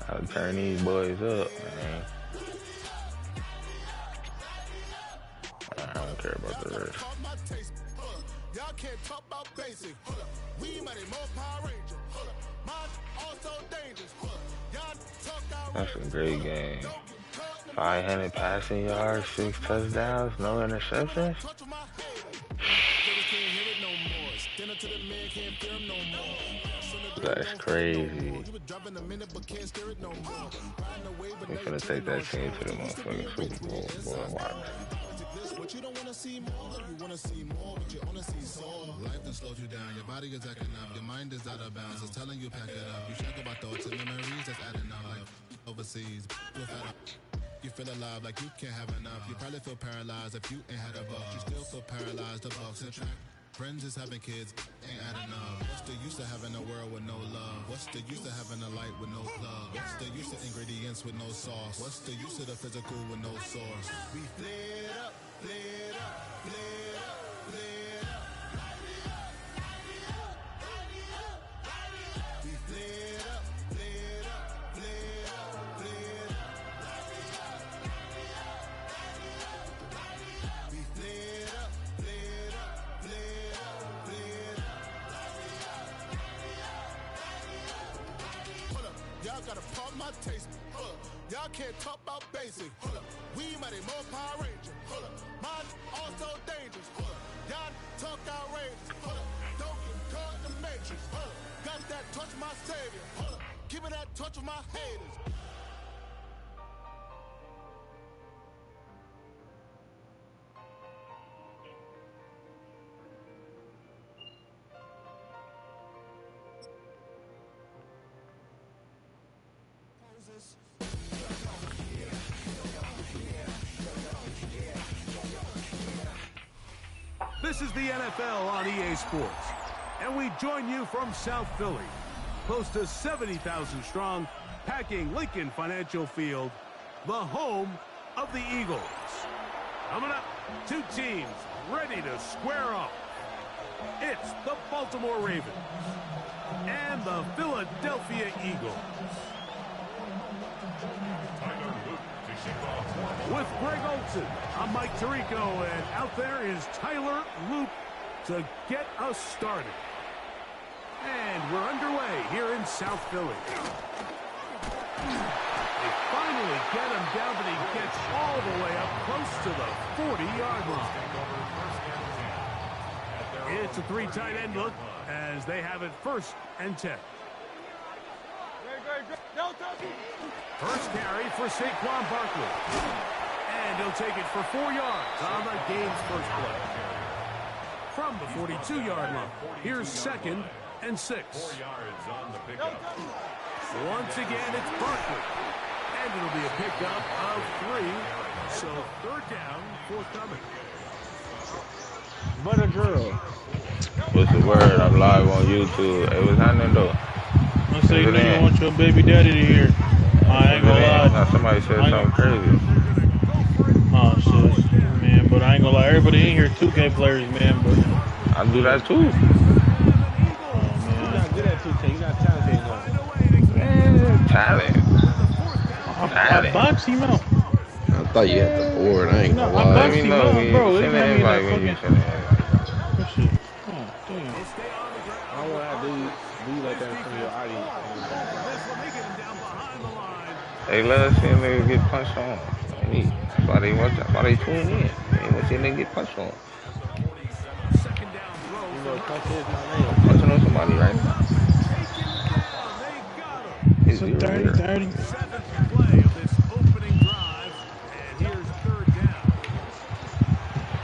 I'll turn these boys up, man. I don't care about the rest.
Y'all can't talk about basic. We might more Power Ranger. Mine also dangerous. Y'all talk out.
That's a great game. 500 passing yards, 6 touchdowns, no interceptions. That's crazy. We're gonna take that team to the motherfucking Super Bowl. Boy, watch.
But you don't want to see more. You want to see more, but you only see soul. Life done slowed you down. Your body is acting up. Your mind is out of bounds. It's telling you pack it up. You check about thoughts and memories that's adding up. Like overseas, you feel alive like you can't have enough. You probably feel paralyzed if you ain't had a buck. You still feel paralyzed. The bucks and track. Friends is having kids, ain't adding up. What's the use of having a world with no love? What's the use of having a light with no plug? What's the use of ingredients with no sauce? What's the use of the physical with no source? We flared up, flared up, flared up, flared up. We flared up, flared up, flared up, flared up. We flared up, flared up, flared up, flared up. Hold up, y'all gotta pump my taste. Hold up, y'all can't talk about basic. Hold up, we might be more Power Ranger. Hold up, mine also dangerous. Hold up, y'all talk outrageous. Hold up, don't get caught in the matrix. Hold up, got that touch my savior. Hold up, give me that touch of my haters.
This is the NFL on EA Sports, and we join you from South Philly, close to 70,000 strong, packing Lincoln Financial Field, the home of the Eagles. Coming up, two teams ready to square off. It's the Baltimore Ravens and the Philadelphia Eagles. With Greg Olson, I'm Mike Tirico, and out there is Tyler Loop to get us started. And we're underway here in South Philly. They finally get him down, but he gets all the way up close to the 40-yard line. It's a three tight end look as they have it 1st and 10. First carry for Saquon Barkley. And he'll take it for 4 yards on the game's first play. From the 42-yard line, here's 2nd and 6.
4 yards on the pickup.
Once again, it's Barkley. And it'll be a pickup of 3. So 3rd down, forthcoming.
Butter girl.
What's the word? I'm live on YouTube. Hey, what's happening though?
I say you don't want your baby daddy to hear. I ain't gonna lie.
Now somebody said something crazy.
Oh shit, man. But I ain't gonna lie. Everybody in here 2K players, man. But
I do that too.
oh man,
You're not good at 2K. You got talent.
Man, talent.
I box him out.
I thought you had the board. I ain't gonna
No, I
lie.
boxed him out, bro. It
Send
got
an
me in
invite
that
when you
fucking.
send an invite.
What shit? Oh damn.
I don't want to do like that from your audience.
They love seeing niggas get punched on. Me. That's why they watch. That's why they tune in. They want to see niggas get punched on.
You know, punch is my name.
Punching on somebody right now.
It's a 30-30.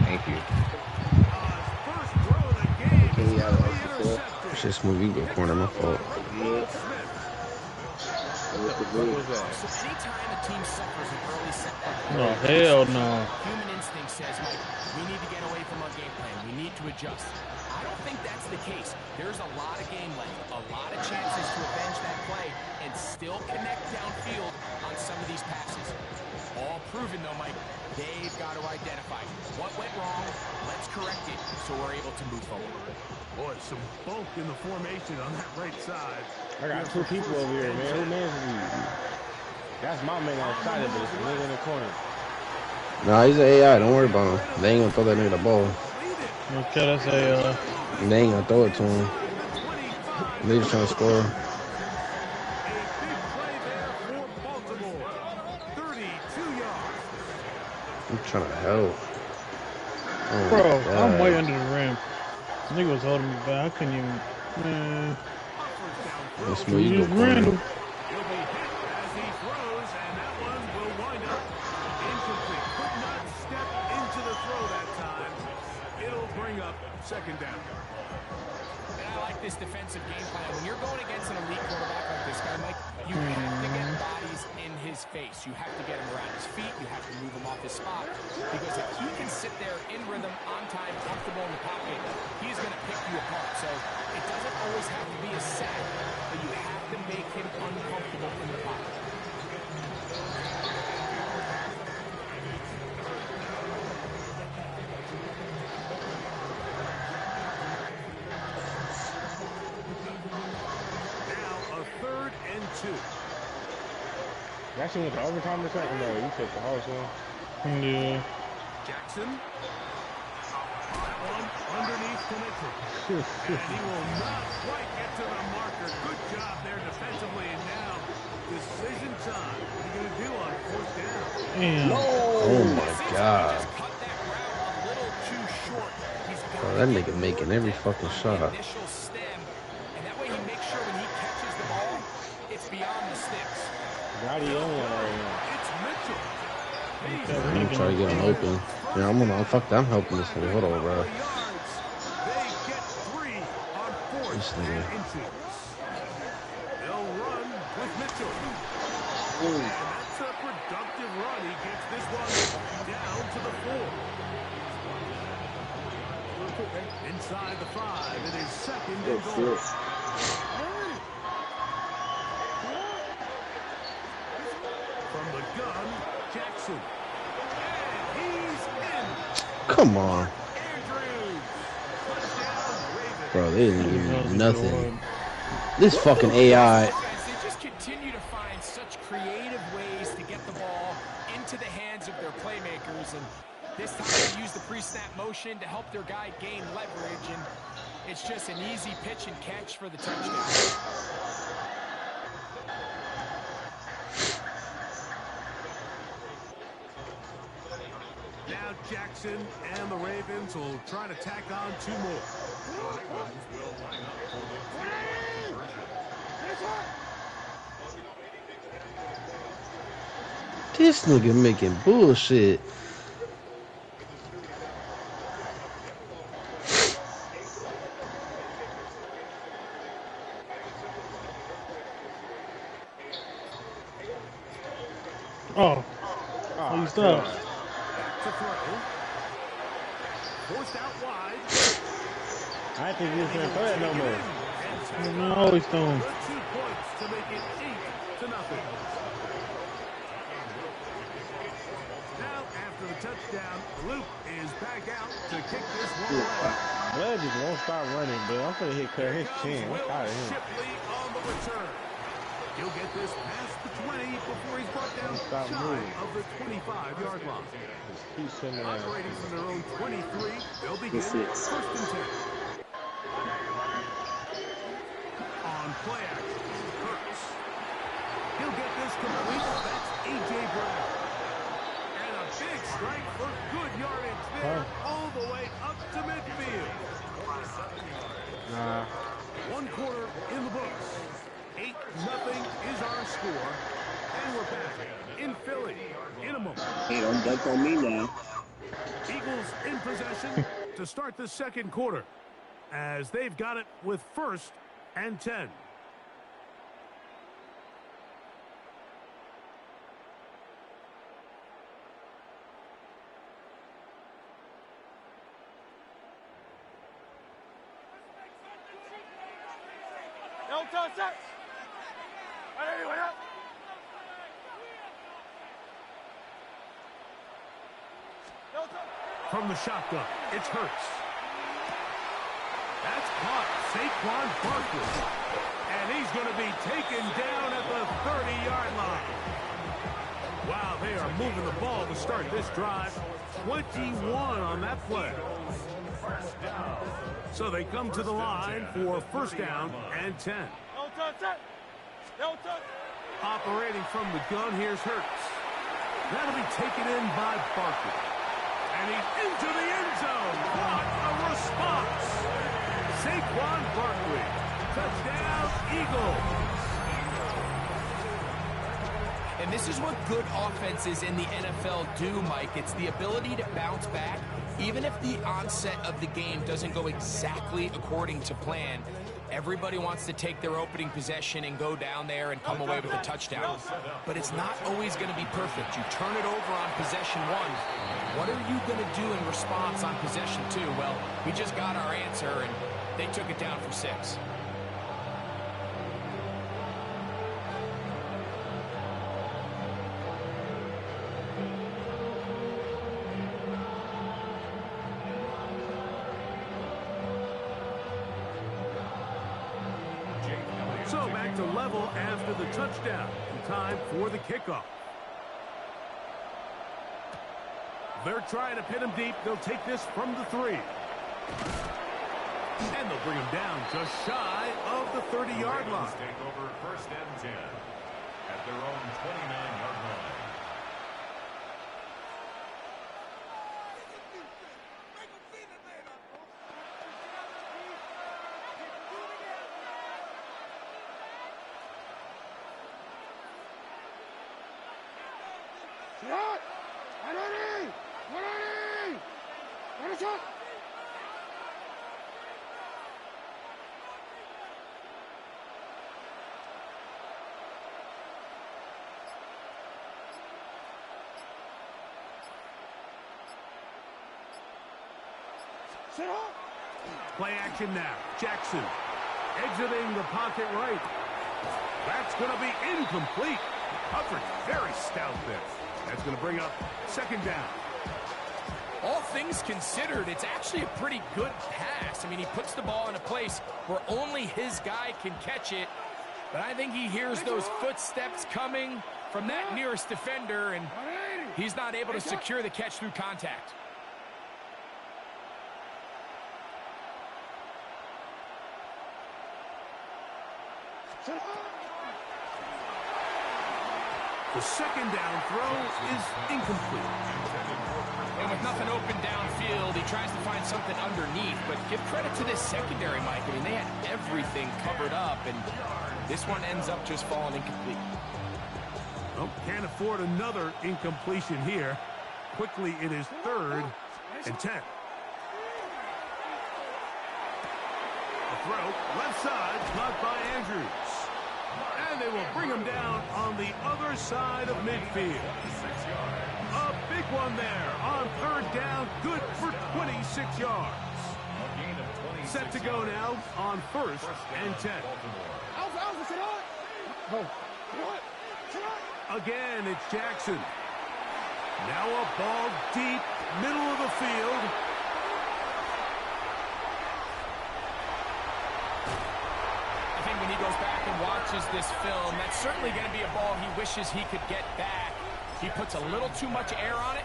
Thank you.
Shit smooth. You go corner. My fault.
So anytime a team suffers an early setback,
Oh, hell no.
human instinct says, Mike, we need to get away from our game plan. We need to adjust. I don't think that's the case. There's a lot of game left, a lot of chances to avenge that play and still connect downfield on some of these passes. All proven, though, Mike. They've got to identify what went wrong. Let's correct it so we're able to move forward.
Boy, some bulk in the formation on that right side.
I got two people over here, man. Who mans is he? That's my man outside, but it's the nigga in the corner.
Nah, he's an AI. Don't worry about him. They ain't gonna throw that nigga the ball.
Okay, that's AI.
They ain't gonna throw it to him. They just trying to score.
A big play there for Baltimore. 32 yards.
I'm trying to help. Oh
Bro,
my God.
I'm way under the rim. Nigga was holding me back. I couldn't even. Man.
That's what you
Just
do.
random.
He'll be hit as he throws, and that one will wind up incomplete. Could not step into the throw that time. It'll bring up second down.
And I like this defensive game plan. When you're going against an elite quarterback like this guy, Mike, you have to get bodies in his face. You have to get him around his feet. You have to move him off his spot. Because if he can sit there in rhythm, on time, comfortable in the pocket, he's going to pick you apart. So it doesn't always have to be a sack, but you have to make him uncomfortable in the pocket.
Now a 3rd and 2.
You actually went to overtime or something? No, you took the whole one.
Yeah.
Jackson. That one underneath to Mitchell. And he will not quite get to the marker. Good job there defensively. And now decision time. What are you going to do on 4th down?
Damn.
Oh my God.
Cut that route a little too short. He's got
Bro, that nigga making every fucking shot.
initial stem, and that way he makes sure when he catches the ball, it's beyond the sticks.
Got the only one right now.
It's Mitchell.
I'm gonna try to get him open. Yeah, I'm fuck that. I'm helping this nigga. Hold on, bro.
They get 3 on 4th
This
and
nigga.
inches. They'll run with Mitchell. And that's a productive run. He gets this one down to the 4. Inside the 5, it is 2nd and goal. From the gun, Jackson. And he's in.
Come on.
Andrews. Touchdown, Ravens.
Bro, they didn't give me nothing. This fucking AI.
They just continue to find such creative ways to get the ball into the hands of their playmakers, and this time they use the pre-snap motion to help their guy gain leverage, and it's just an easy pitch and catch for the touchdown.
Now Jackson and the Ravens will try to tack on 2 more.
This nigga making bullshit.
Oh. Oh, you stopped.
To throw. Forced out wide.
I think he was going to throw that no more.
I'm always throwing.
The 2 points to make it 8-0. Now, after the touchdown, Luke is back out to kick this one away.
Blood just won't stop running, but I'm going to hit clear his chin. I'm tired of him.
Shipley on the return. He'll get this past the 20 before he's brought down
Stop
shy
moving.
of the 25-yard line.
He's sitting there.
Operating from their own 23, they'll begin 1st and 10. On play action, Hurts. He'll get this complete. That's A.J. Brown. And a big strike for good yardage there, all the way up to midfield.
Nah.
1 quarter in the books. 8-0 is our score. And we're back in Philly in a moment.
Hey, don't dunk on me now.
Eagles in possession to start the 2nd quarter, as they've got it with 1st and 10. From the shotgun, it's Hurts. That's caught. Saquon Barkley. And he's going to be taken down at the 30-yard line. Wow, they are moving the ball to start this drive. 21 on that play. So they come to the line for first down and 10. Operating from the gun, here's Hurts. That'll be taken in by Barkley. And he's into the end zone. What a response. Saquon Barkley. Touchdown, Eagles.
And this is what good offenses in the NFL do, Mike. It's the ability to bounce back, even if the onset of the game doesn't go exactly according to plan. Everybody wants to take their opening possession and go down there and come away with a touchdown. But it's not always going to be perfect. You turn it over on possession 1. What are you going to do in response on possession 2? Well, we just got our answer, and they took it down for 6.
So back to level after the touchdown. Time for the kickoff. They're trying to pin him deep. They'll take this from the 3. And they'll bring him down just shy of the 30-yard line.
Take over first and 10 at their own 29-yard line.
Play action now. Jackson exiting the pocket right. That's going to be incomplete. Coverage very stout there. That's going to bring up second down.
All things considered, it's actually a pretty good pass. I mean, he puts the ball in a place where only his guy can catch it. But I think he hears those footsteps coming from that nearest defender, and he's not able to secure the catch through contact.
The second down throw is incomplete.
And with nothing open downfield, he tries to find something underneath. But give credit to this secondary, Mike. I mean, they had everything covered up, and this one ends up just falling incomplete.
Well, can't afford another incompletion here. Quickly, it is 3rd and 10. The throw, left side, caught by Andrews. And they will bring him down on the other side of midfield. A big one there on 3rd down, good for 26 yards. Set to go now on 1st and 10. Again, it's Jackson. Now a ball deep, middle of the field.
I think when he goes back and watches this film, that's certainly going to be a ball he wishes he could get back. He puts a little too much air on it,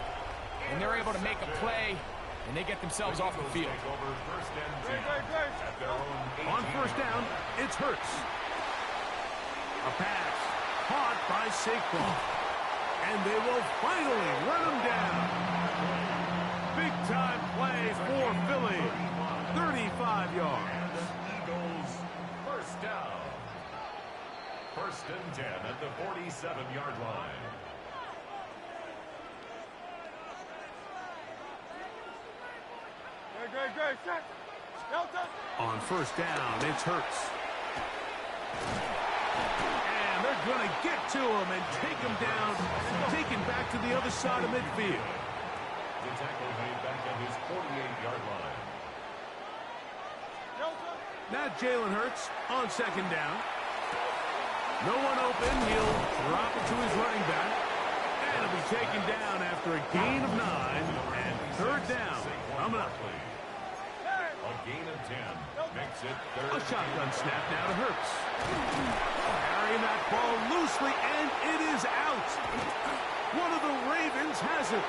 and they're able to make a play, and they get themselves off the field.
On first down, it's Hurts. A pass caught by Saquon. And they will finally run him down. Big-time play for Philly. 35 yards.
Eagles first down. 1st and 10 at the 47-yard line.
On first down, it's Hurts. And they're going to get to him and take him down, take him back to the other side of midfield.
The tackle made back at his 48-yard line.
Now Jalen Hurts on second down. No one open. He'll drop it to his running back. And he'll be taken down after a gain of 9 and third down. Coming up.
A gain of 10 makes it third.
A shotgun snap now to Hurts. Carrying that ball loosely, and it is out. One of the Ravens has it.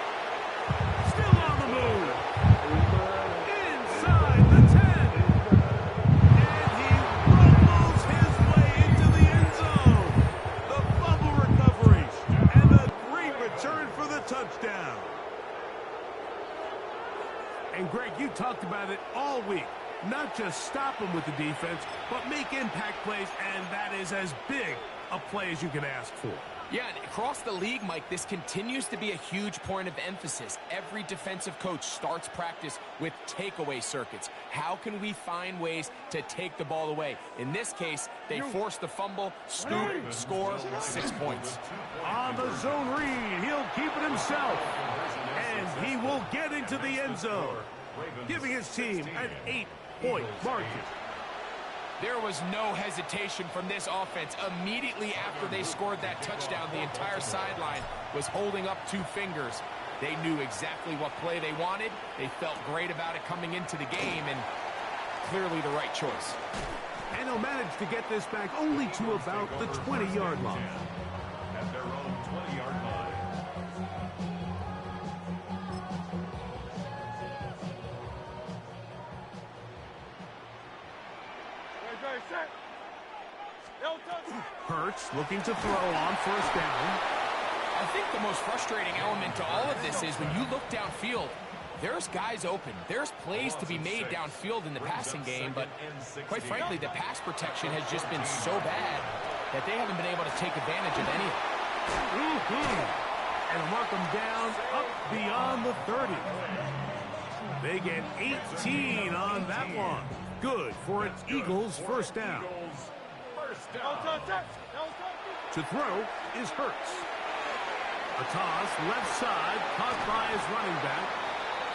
Still on the move. Inside the 10. And he rumbles his way into the end zone. The fumble recovery and the great return for the touchdown. And Greg, you talked about it all week. Not just stop them with the defense, but make impact plays, and that is as big a play as you can ask for.
Yeah, and across the league, Mike, this continues to be a huge point of emphasis. Every defensive coach starts practice with takeaway circuits. How can we find ways to take the ball away? In this case, they forced the fumble, scoop, score, 6 points.
On the zone read, he'll keep it himself. And he will get into the end zone, giving his team an 8-point margin.
There was no hesitation from this offense. Immediately after they scored that touchdown, the entire sideline was holding up 2 fingers. They knew exactly what play they wanted. They felt great about it coming into the game, and clearly the right choice.
And he'll manage to get this back only to about the 20-yard line.
At their own 20-yard line.
Hurts looking to throw on first down.
I think the most frustrating element to all of this is when you look downfield, there's guys open. There's plays to be made downfield in the passing game, but quite frankly, the pass protection has just been so bad that they haven't been able to take advantage of any of it.
And mark them down up beyond the 30. They get 18 on that one. Good for an Eagles first down. To throw is Hurts. A toss left side, caught by his running back.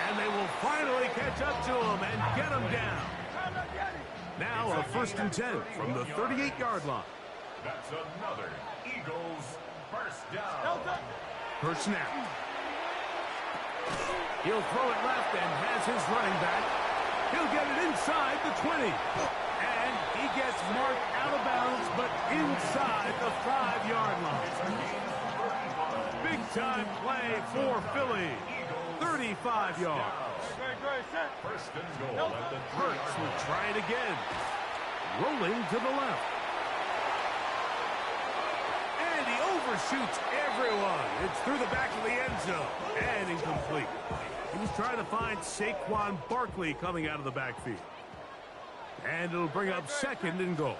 And they will finally catch up to him and get him down. Now a 1st and 10 from the 38-yard line.
That's another Eagles first down.
Hurts snap. He'll throw it left and has his running back. He'll get it inside the 20. And he gets marked out of bounds, but inside the 5-yard line. Big-time play for Philly. 35 yards.
First and goal at the
Hurts will try it again. Rolling to the left. And he overshoots everyone. It's through the back of the end zone. And incomplete. He was trying to find Saquon Barkley coming out of the backfield. And it'll bring up 2nd and goal.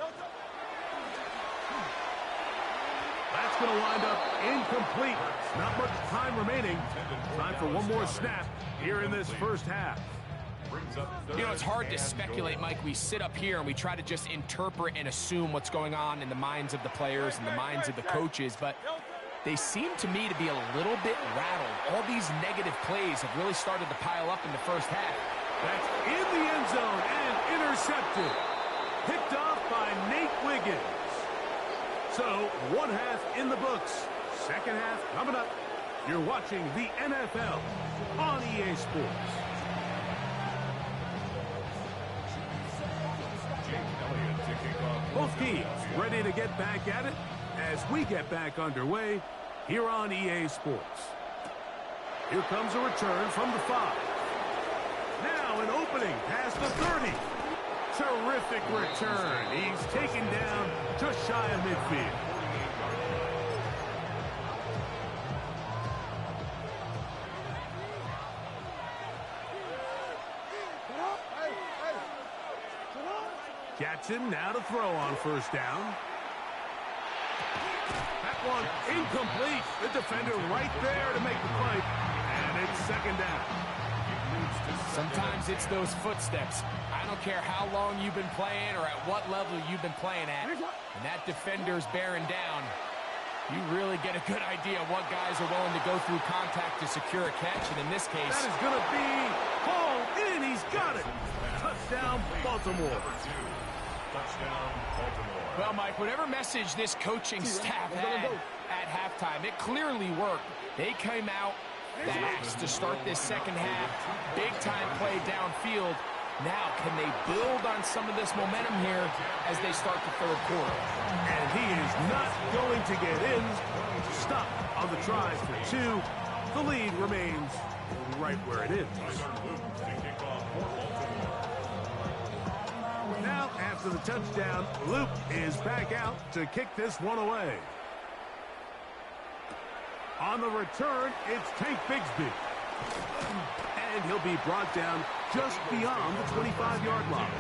That's going to wind up incomplete. Not much time remaining. Time for one more snap here in this first half.
You know, it's hard to speculate, Mike. We sit up here and we try to just interpret and assume what's going on in the minds of the players and the minds of the coaches, but they seem to me to be a little bit rattled. All these negative plays have really started to pile up in the first half.
That's in the end zone and intercepted. Picked off by Nate Wiggins. So, 1 half in the books. 2nd half coming up. You're watching the NFL on EA Sports. Both teams ready to get back at it as we get back underway here on EA Sports. Here comes a return from the 5. Now an opening past the 30. Terrific return. He's taken down just shy of midfield. Jackson now to throw on first down. That one incomplete. The defender right there to make the play. And it's 2nd down.
Sometimes it's those footsteps. I don't care how long you've been playing or at what level you've been playing at. And that defender's bearing down. You really get a good idea of what guys are willing to go through contact to secure a catch. And in this case,
that is going to be hauled in. He's got it. Touchdown, Baltimore.
Touchdown, Baltimore.
Well, Mike, whatever message this coaching staff had at halftime, it clearly worked. They came out fast to start this second half. Big-time play downfield. Now, can they build on some of this momentum here as they start the third quarter?
And he is not going to get in. Stop on the try for 2. The lead remains right where it is. Now, after the touchdown, Luke is back out to kick this one away. On the return, it's Tank Bigsby. And he'll be brought down just beyond the 25-yard line.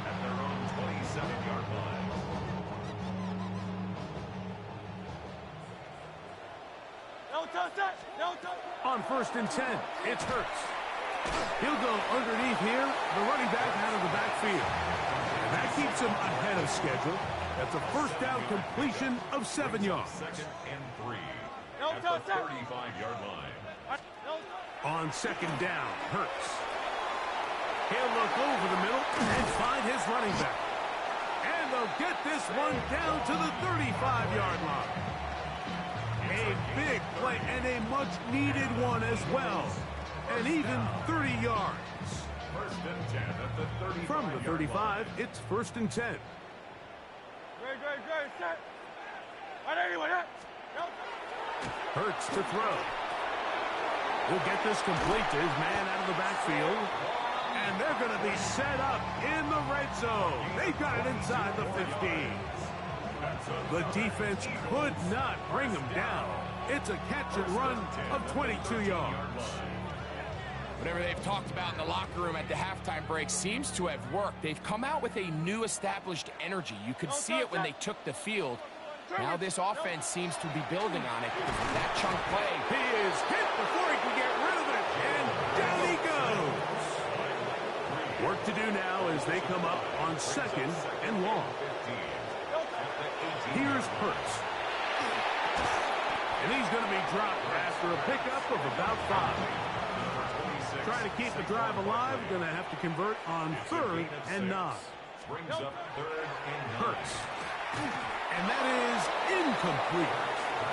At their own 27-yard line.
On 1st and 10, it's Hurts. He'll go underneath here, the running back out of the backfield. And that keeps him ahead of schedule. That's a first down completion of 7 yards.
2nd and 3 at the 35-yard line.
On 2nd down, Hurts. He'll look over the middle and find his running back. And they'll get this one down to the 35-yard line. A big play and a much-needed one as well. And even 30 yards.
1st and 10 at the 35.
From the 35, it's 1st and 10. Hurts to throw. He'll get this complete to his man out of the backfield. And they're going to be set up in the red zone. They've got it inside the 15. The defense could not bring him down. It's a catch and run of 22 yards.
Whatever they've talked about in the locker room at the halftime break seems to have worked. They've come out with a new established energy. You could see it when they took the field. Now this offense seems to be building on it because of that chunk play.
He is hit before he can get rid of it, and down he goes. Work to do now as they come up on 2nd and long. Here's Hurts. And he's going to be dropped after a pickup of about 5. Trying to keep the drive alive, going to have to convert on 3rd and 9.
Brings up 3rd and 9.
Hurts. And that is incomplete.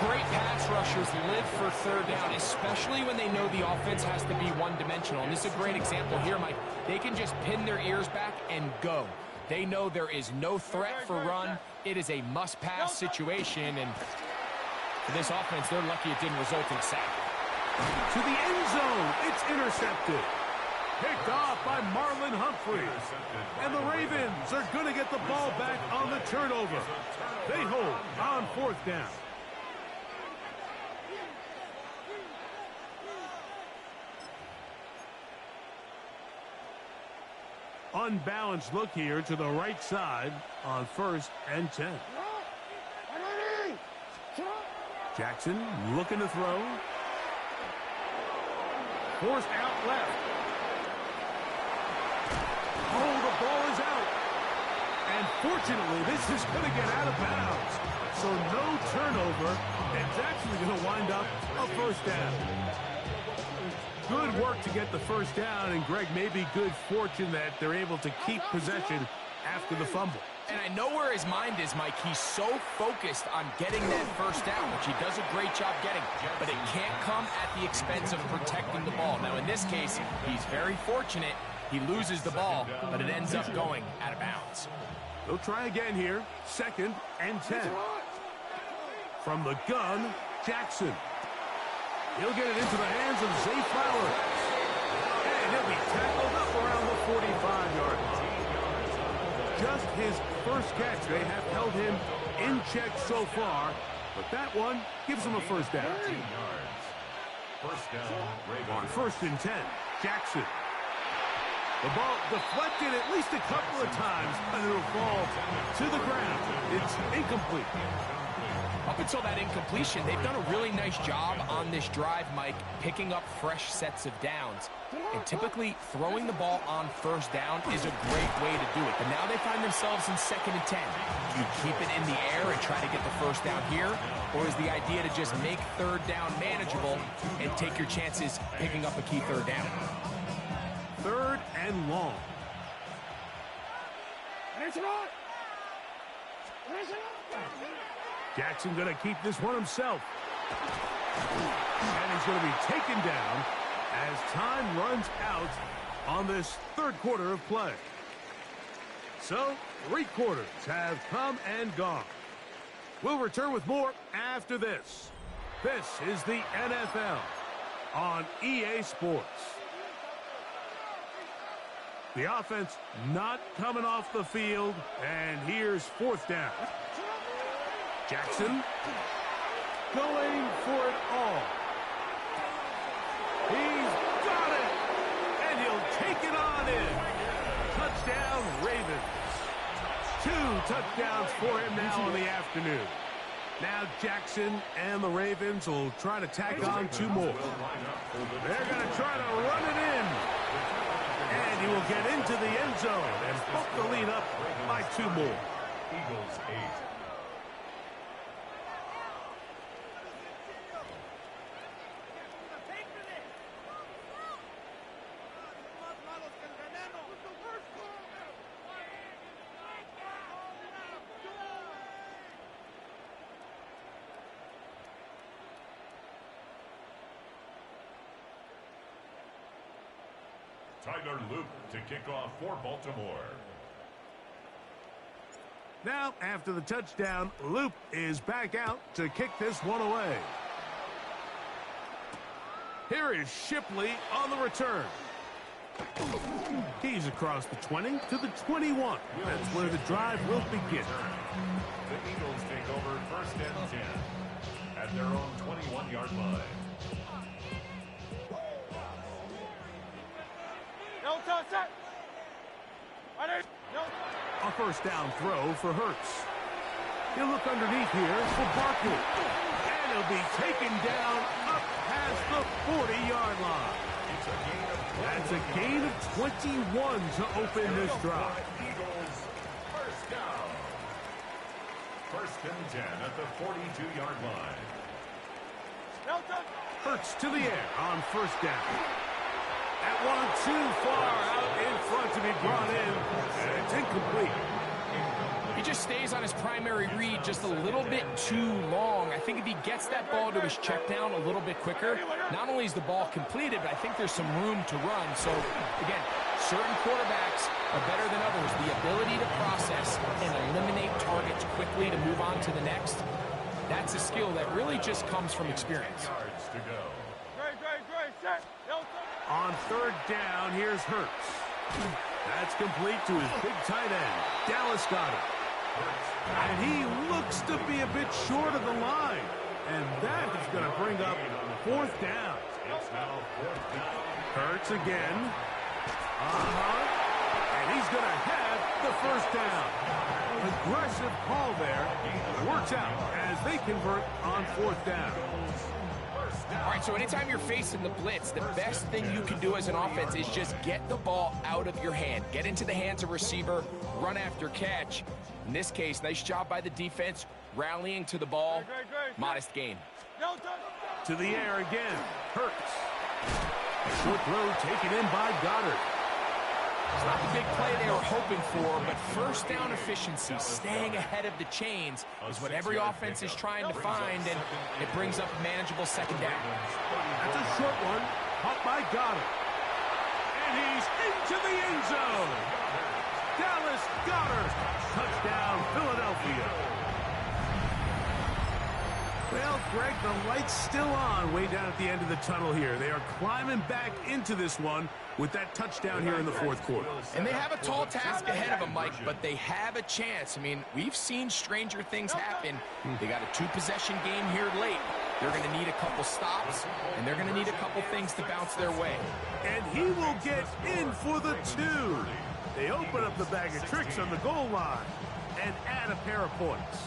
Great pass rushers live for 3rd down, especially when they know the offense has to be one-dimensional. And this is a great example here, Mike. They can just pin their ears back and go. They know there is no threat for run. It is a must-pass situation, and for this offense, they're lucky it didn't result in a sack.
To the end zone, it's intercepted. Picked off by Marlon Humphrey. And the Ravens are going to get the ball back on the turnover. They hold on 4th down. Unbalanced look here to the right side on 1st and 10. Jackson looking to throw. Forced out left. Oh, the ball is out. And fortunately, this is going to get out of bounds. So no turnover. It's actually going to wind up a 1st down. Good work to get the 1st down, and Greg, maybe good fortune that they're able to keep possession after the fumble.
And I know where his mind is, Mike. He's so focused on getting that 1st down, which he does a great job getting, but it can't come at the expense of protecting the ball. Now, in this case, he's very fortunate. He loses the ball, but it ends up going out of bounds.
They'll try again here. 2nd and 10. From the gun, Jackson. He'll get it into the hands of Zay Flowers. And he'll be tackled up around the 45-yard line. Just his 1st catch. They have held him in check so far, but that one gives him a 1st down.
1st down, Ravens.
On 1st and 10, Jackson. The ball deflected at least a couple of times, and it'll fall to the ground. It's incomplete.
Up until that incompletion, they've done a really nice job on this drive, Mike, picking up fresh sets of downs. And typically, throwing the ball on 1st down is a great way to do it. But now they find themselves in 2nd and 10. Do you keep it in the air and try to get the 1st down here? Or is the idea to just make 3rd down manageable and take your chances picking up a key 3rd down?
3rd and long. Jackson going to keep this one himself. And he's going to be taken down as time runs out on this third quarter of play. So, 3 quarters have come and gone. We'll return with more after this. This is the NFL on EA Sports. The offense not coming off the field, and here's 4th down. Jackson going for it all. He's got it, and he'll take it on in. Touchdown, Ravens. 2 touchdowns for him now in the afternoon. Now Jackson and the Ravens will try to tack on 2 more. They're going to try to run it in. And he will get into the end zone and poke the lead up by 2 more.
Eagles 8. Tyler Loop to kick off for Baltimore.
Now, after the touchdown, Loop is back out to kick this one away. Here is Shipley on the return. He's across the 20 to the 21. That's where the drive will begin.
The Eagles take over 1st and 10 at their own 21-yard line.
A 1st down throw for Hurts. He'll look underneath here for Barkley. And he'll be taken down up past the 40-yard line. That's a gain of 21 to open this drive.
Eagles 1st down. 1st and 10 at the 42-yard line.
Hurts to the air on 1st down. That one too far out in front to be brought in, and it's incomplete.
He just stays on his primary read just a little bit too long. I think if he gets that ball to his check down a little bit quicker, not only is the ball completed, but I think there's some room to run. So, again, certain quarterbacks are better than others. The ability to process and eliminate targets quickly to move on to the next, that's a skill that really just comes from experience.
Yards to go.
On 3rd down, here's Hurts. That's complete to his big tight end, Dallas Goedert. And he looks to be a bit short of the line. And that is going to bring up 4th down.
It's now 4th down.
Hurts again. And he's going to have the 1st down. Aggressive call there. Works out as they convert on 4th down.
All right, so anytime you're facing the blitz, the best thing you can do as an offense is just get the ball out of your hand. Get into the hands of receiver, run after catch. In this case, nice job by the defense, rallying to the ball. Modest gain.
To the air again. Hurts. Short throw taken in by Goddard.
It's not the big play they were hoping for, but 1st down efficiency, staying ahead of the chains, is what every offense is trying to find, and it brings up a manageable 2nd down.
That's a short one, caught by Goddard. And he's into the end zone. Dallas Goedert, touchdown Philadelphia. Well, Greg, the light's still on way down at the end of the tunnel here. They are climbing back into this one with that touchdown here in the 4th quarter.
And they have a tall task ahead of them, Mike, but they have a chance. I mean, we've seen stranger things happen. They got a 2-possession game here late. They're going to need a couple stops, and they're going to need a couple things to bounce their way.
And he will get in for the 2. They open up the bag of tricks on the goal line and add a pair of points.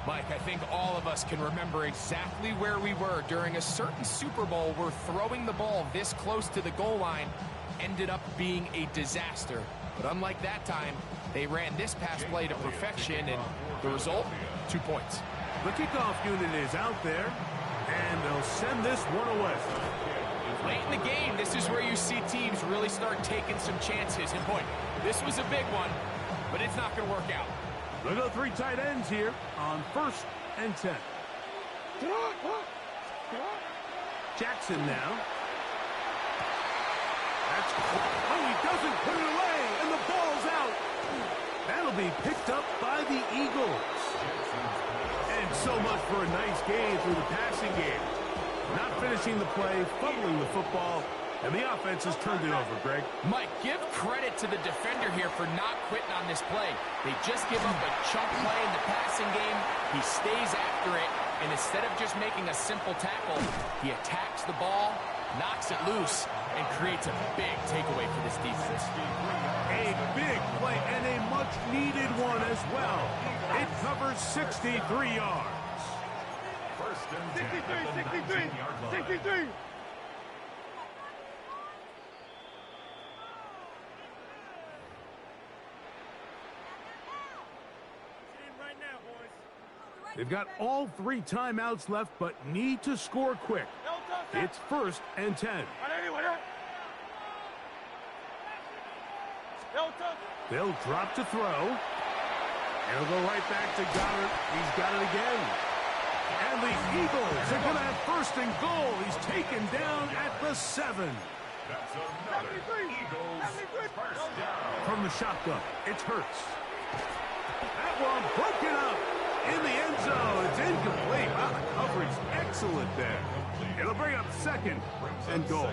Mike, I think all of us can remember exactly where we were during a certain Super Bowl where throwing the ball this close to the goal line ended up being a disaster. But unlike that time, they ran this pass play to perfection, and the result, 2 points.
The kickoff unit is out there, and they'll send this one away.
Late in the game, this is where you see teams really start taking some chances. And boy, this was a big one. but it's not going to work out.
They'll go 3 tight ends here on 1st and 10. Jackson now. Oh, he doesn't put it away, and the ball's out. That'll be picked up by the Eagles. And so much for a nice gain through the passing game. Not finishing the play, fumbling the football, and the offense has turned it over, Greg.
Mike, give credit to the defender here for not quitting on this play. They just give up a chunk play in the passing game. He stays after it, and instead of just making a simple tackle, he attacks the ball, knocks it loose, and creates a big takeaway for this defense.
A big play and a much-needed one as well. It covers 63 yards.
1st and 10 at the 19-yard line.
63.
They've got all 3 timeouts left, but need to score quick. It's 1st and 10. They'll drop to throw. He'll go right back to Goddard. He's got it again. And the Eagles are going to have 1st and goal. He's taken down at the 7.
That's another Eagles 1st down.
From the shotgun, it's Hurts. That one broken up in the end zone. It's incomplete. Wow, the coverage excellent there. It'll bring up 2nd and goal.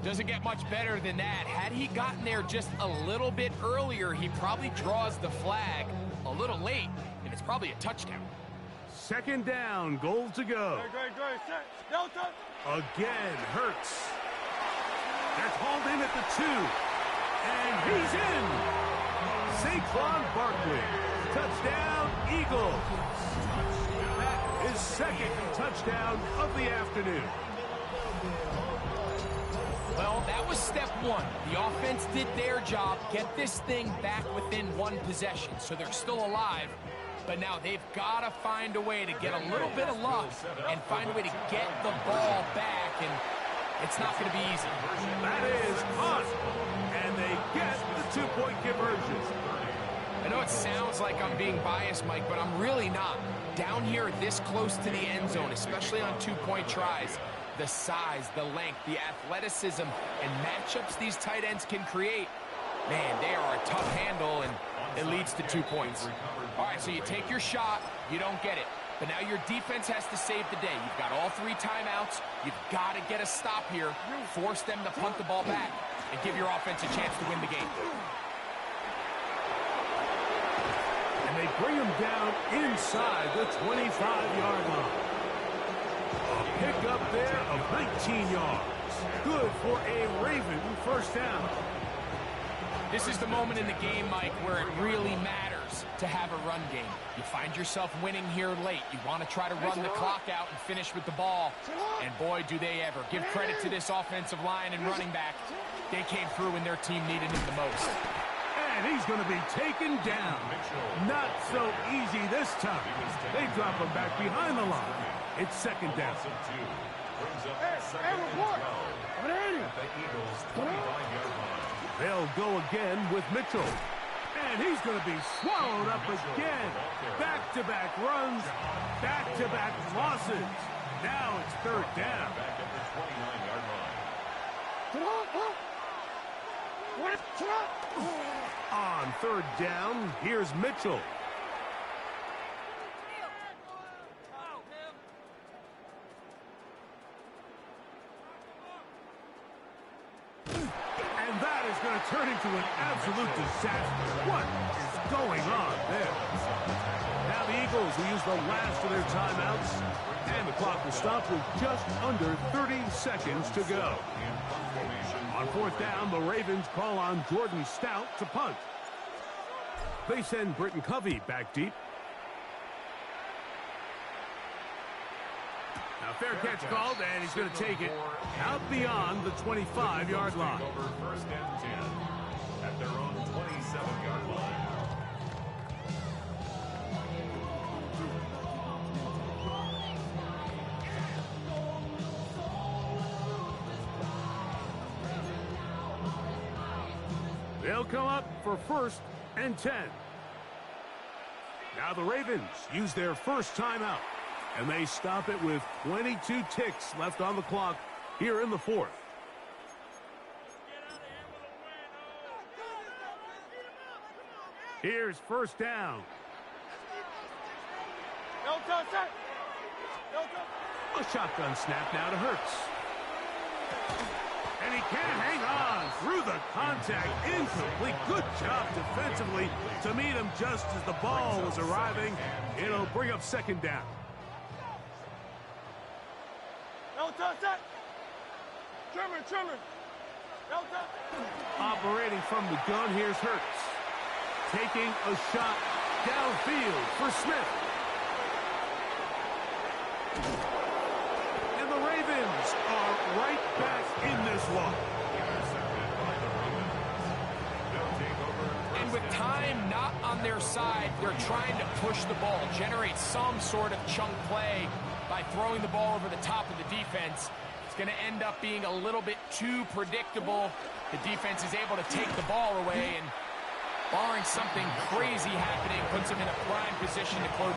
Doesn't get much better than that. Had he gotten there just a little bit earlier, he probably draws the flag a little late, and it's probably a touchdown.
2nd down, goal to go. Again, Hurts. That's hauled in at the 2. And he's in. Saquon Barkley. Touchdown, Eagles. That is 2nd touchdown of the afternoon.
Well, that was step 1. The offense did their job, get this thing back within 1 possession, so they're still alive. But now they've got to find a way to get a little bit of luck and find a way to get the ball back, and it's not going to be easy.
That is caught, and they get the 2-point conversion.
I know it sounds like I'm being biased, Mike, but I'm really not. Down here this close to the end zone, especially on 2-point tries, the size, the length, the athleticism, and matchups these tight ends can create, man, they are a tough handle, and it leads to 2 points. All right, so you take your shot, you don't get it. But now your defense has to save the day. You've got all 3 timeouts. You've got to get a stop here, force them to punt the ball back, and give your offense a chance to win the game.
And they bring him down inside the 25-yard line. A pickup there of 19 yards. Good for a Raven 1st down.
This is the moment in the game, Mike, where it really matters to have a run game. You find yourself winning here late. You want to try to run the clock out and finish with the ball. And boy, do they ever. Give credit to this offensive line and running back. They came through when their team needed it the most.
And he's going to be taken down. Not so easy this time. They drop him back behind the line. It's 2nd down. They'll go again with Mitchell. And he's going to be swallowed up again. Back-to-back runs, back-to-back losses. Now it's 3rd down.
Back at the 29-yard line.
On 3rd down, here's Mitchell. And that is going to turn into an absolute disaster. What is going on there? Now the Eagles will use the last of their timeouts, and the clock will stop with just under 30 seconds to go. On 4th down, the Ravens call on Jordan Stout to punt. They send Britton Covey back deep. Now fair catch called, and he's going to take it out beyond the 25-yard line.
Over 1st and 10 at their own 27-yard line.
They'll come up for 1st and 10. Now the Ravens use their first timeout, and they stop it with 22 ticks left on the clock here in the fourth. Here's first down. A shotgun snap now to Hurts. And he can't hang on through the contact. Incomplete. Good job defensively to meet him just as the ball was arriving. It'll bring up second down. Operating from the gun, here's Hurts. Taking a shot downfield for Smith. And the Ravens are right back in this one.
And with time not on their side, they're trying to push the ball, generate some sort of chunk play by throwing the ball over the top of the defense. It's going to end up being a little bit too predictable. The defense is able to take the ball away, and barring something crazy happening, puts them in a prime position to close.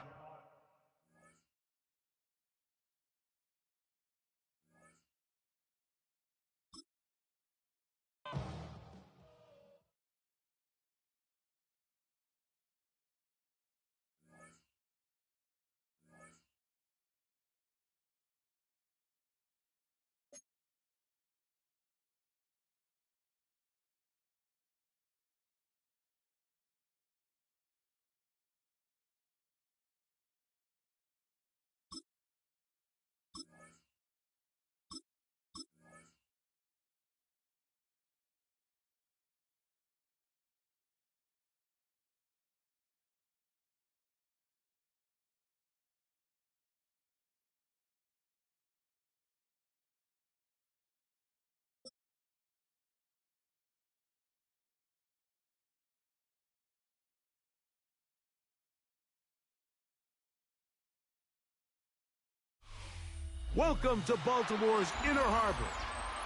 Welcome to Baltimore's Inner Harbor.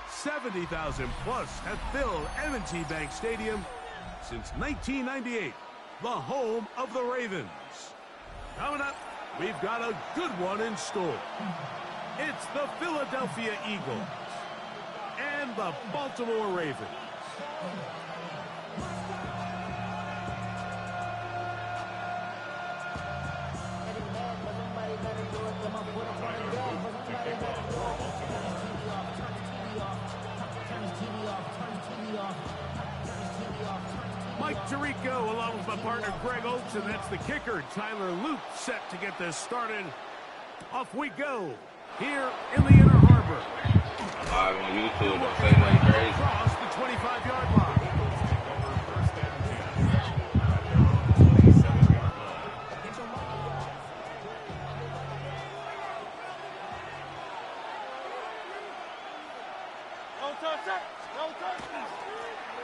70,000 plus have filled M&T Bank Stadium since 1998, the home of the Ravens. Coming up, we've got a good one in store. It's the Philadelphia Eagles and the Baltimore Ravens. Mike Tirico along with my partner Greg Oates, and that's the kicker Tyler Luke, set to get this started. Off we go here in the Inner Harbor.
Live on YouTube, don't say nothing crazy.
Across the 25-yard line.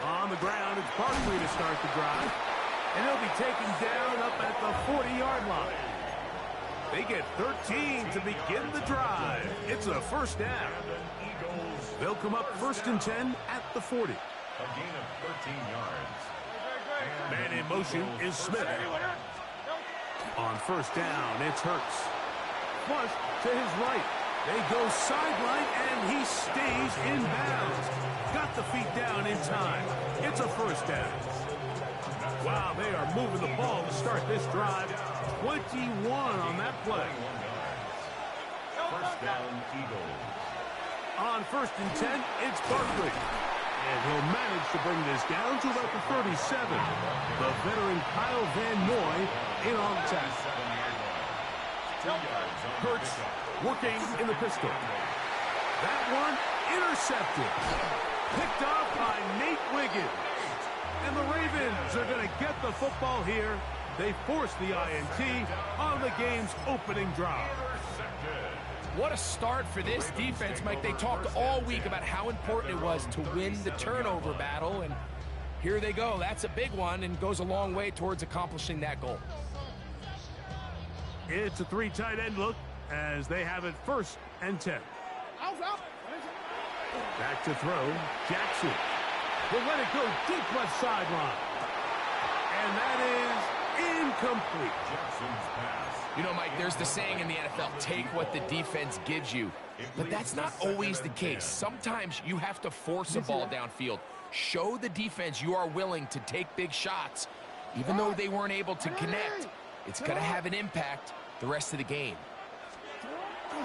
On the ground, it's Barkley to start the drive. And he'll be taken down up at the 40-yard line. They get 13 to begin the drive. It's a first down. They'll come up first and 10 at the 40.
A gain of 13 yards.
Man in motion is Smith. On first down, it's Hurts. Flush to his right. They go sideline, and he stays in bounds. Got the feet down in time. It's a first down. Wow, they are moving the ball to start this drive. 21 on that play.
First down, Eagles.
On first and 10, it's Barkley. And he'll manage to bring this down to about the 37. The veteran Kyle Van Noy in on the tackle. Hurts working in the pistol. That one intercepted. Picked off by Nate Wiggins. And the Ravens are going to get the football here. They force the INT on the game's opening drive.
What a start for this defense, Mike. They talked all week about how important it was to win the turnover battle, and here they go. That's a big one and goes a long way towards accomplishing that goal.
It's a three tight end look as they have it first and 10. Back to throw, Jackson. Will let it go deep left sideline. And that is incomplete.
Jackson's pass.
You know, Mike, there's the saying in the NFL, take what the defense gives you. But that's not always the case. Sometimes you have to force a ball downfield. Show the defense you are willing to take big shots. Even though they weren't able to connect, it's going to have an impact the rest of the game.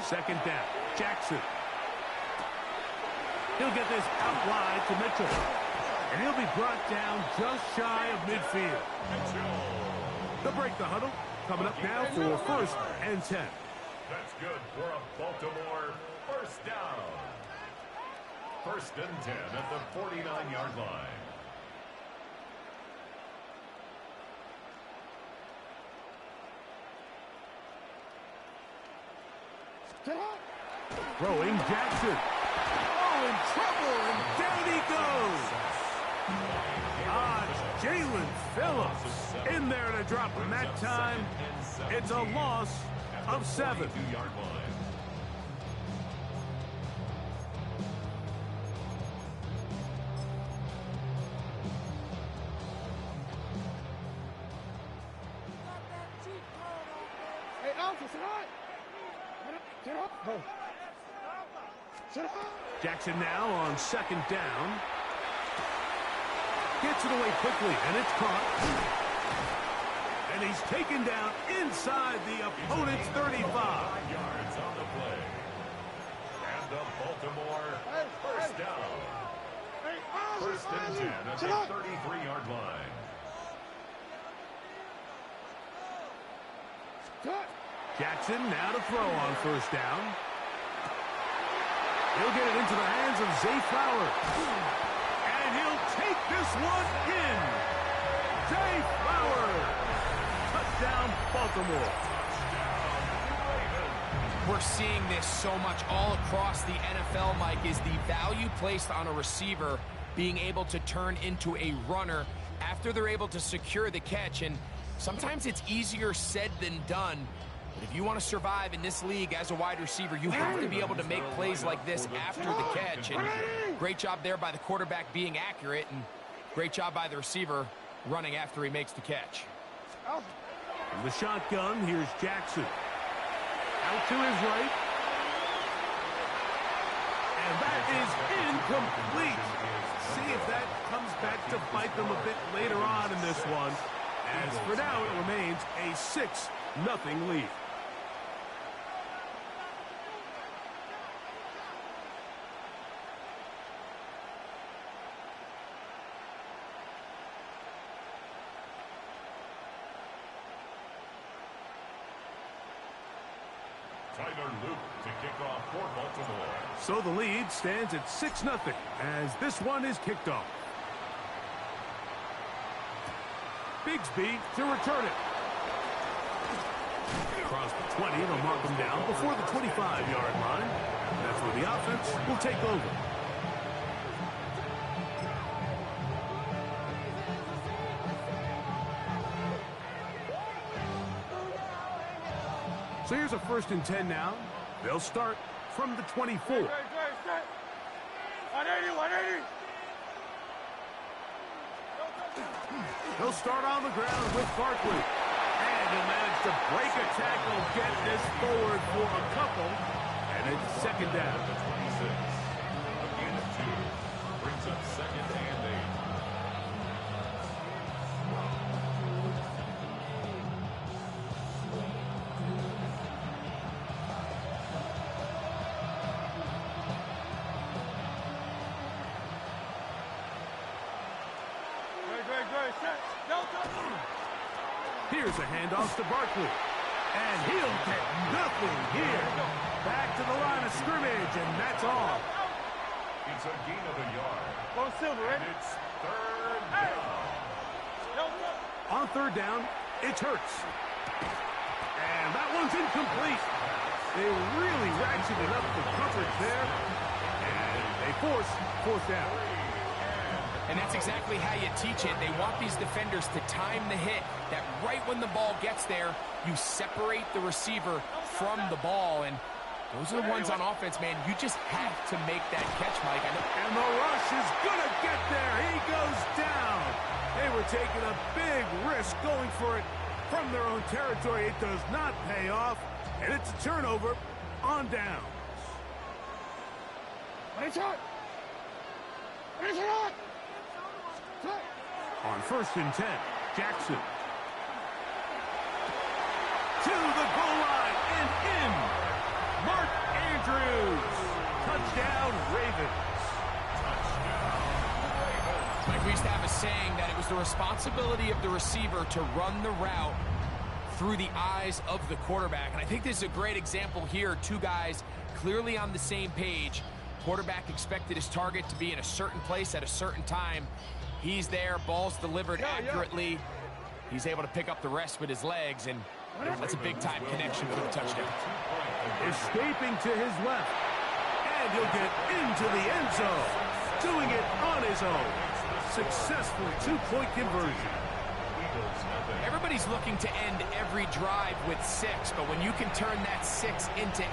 Second down, Jackson. He'll get this out wide to Mitchell. And he'll be brought down just shy of midfield. They'll break the huddle. Coming up now for 1st and 10.
That's good for a Baltimore first down. 1st and 10 at the 49-yard line.
Throwing Jackson. Oh, in trouble, and down he goes. Jalen Phillips in there to drop him that time. It's a loss of 7. Jackson now on 2nd down. Gets it away quickly, and it's caught. And he's taken down inside the opponent's 35.
Yards on the play. And the Baltimore first down. 1st and 10 at the 33-yard line.
Jackson now to throw on 1st down. He'll get it into the hands of Zay Flowers. And he'll take this one in. Zay Flowers. Touchdown, Baltimore.
We're seeing this so much all across the NFL, Mike, is the value placed on a receiver being able to turn into a runner after they're able to secure the catch. And sometimes it's easier said than done. But if you want to survive in this league as a wide receiver, you have to be able to make plays like this after the catch. And great job there by the quarterback being accurate, and great job by the receiver running after he makes the catch.
From the shotgun, here's Jackson. Out to his right. And that is incomplete. See if that comes back to bite them a bit later on in this one. As for now, it remains a 6-0 lead.
To kick off for Baltimore.
So the lead stands at 6-0 as this one is kicked off. Bigsby to return it. Across the 20, they'll mark him down before the 25-yard line. That's where the offense will take over. So here's a 1st and 10 now. They'll start from the 24.
180.
He'll start on the ground with Barkley. And he'll manage to break a tackle, get this forward for a couple. And it's 2nd down.
26. Again at 2. Brings up 2nd and 8.
Here's a handoff to Barkley. And he'll get nothing here. Back to the line of scrimmage, and that's all.
It's a gain of a yard.
Silver,
and it's 3rd down.
On 3rd down, it's Hurts. And that one's incomplete. They really ratcheted up the coverage there. And they force 4th down.
And that's exactly how you teach it. They want these defenders to time the hit, that right when the ball gets there, you separate the receiver from the ball. And Those are the ones on offense, man. You just have to make that catch, Mike.
And the rush is going to get there. He goes down. They were taking a big risk going for it from their own territory. It does not pay off, and it's a turnover on downs. On 1st and 10, Jackson. To the goal line and in. Mark Andrews. Touchdown, Ravens.
Like we used to have a saying that it was the responsibility of the receiver to run the route through the eyes of the quarterback. And I think this is a great example here. Two guys clearly on the same page. Quarterback expected his target to be in a certain place at a certain time. He's there, ball's delivered accurately. He's able to pick up the rest with his legs, and that's a big-time connection for the touchdown.
Escaping to his left, and he'll get into the end zone. Doing it on his own. Successful two-point conversion.
Everybody's looking to end every drive with 6, but when you can turn that 6 into 8,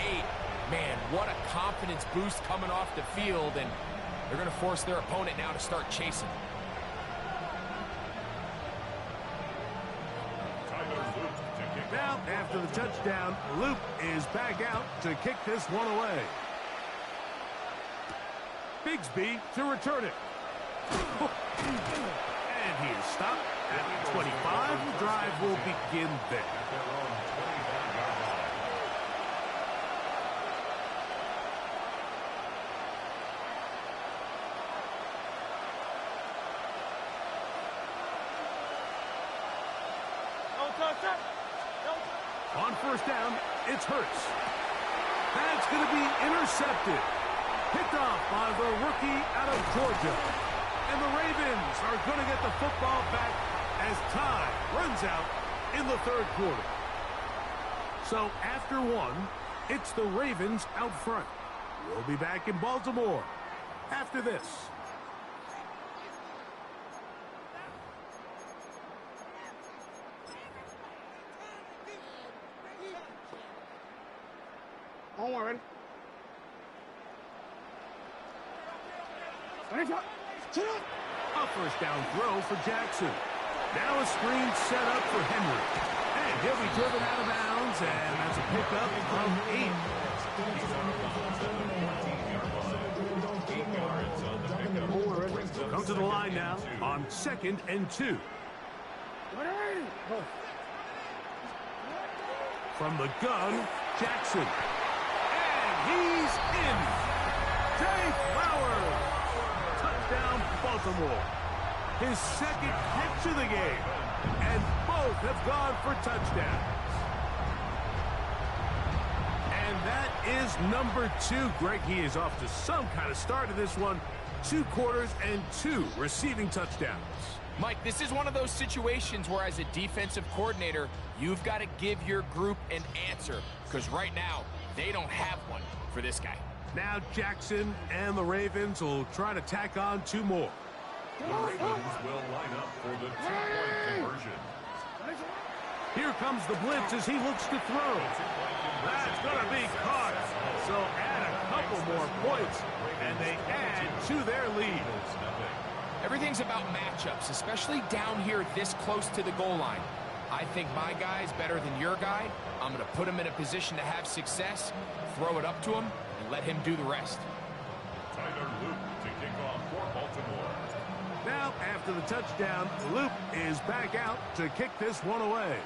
man, what a confidence boost coming off the field, and they're going to force their opponent now to start chasing.
Now, after the touchdown, Luke is back out to kick this one away. Bigsby to return it. And he is stopped at the 25. The drive will begin there. On 1st down, it's Hurts. That's going to be intercepted. Picked off by the rookie out of Georgia. And the Ravens are going to get the football back as time runs out in the 3rd quarter. So after 1, it's the Ravens out front. We'll be back in Baltimore after this.
On one, ready?
A 1st down throw for Jackson. Now a screen set up for Henry. And he'll be driven out of bounds, and that's a pickup of 8. Come to the line now on 2nd and 2. From the gun, Jackson. He's in. Jay Flowers. Touchdown, Baltimore. His 2nd catch of the game. And both have gone for touchdowns. And that is number 2. Greg, he is off to some kind of start of this one. 2 quarters and 2 receiving touchdowns.
Mike, this is one of those situations where as a defensive coordinator, you've got to give your group an answer. Because right now, they don't have one for this guy.
Now Jackson and the Ravens will try to tack on 2 more.
The Ravens will line up for the 2-point conversion.
Here comes the blitz as he looks to throw. That's going to be caught. So add a couple more points, and they add to their lead.
Everything's about matchups, especially down here this close to the goal line. I think my guy's better than your guy. I'm going to put him in a position to have success, throw it up to him, and let him do the rest.
Tyler Luke to kick off for Baltimore.
Now, after the touchdown, Luke is back out to kick this one away.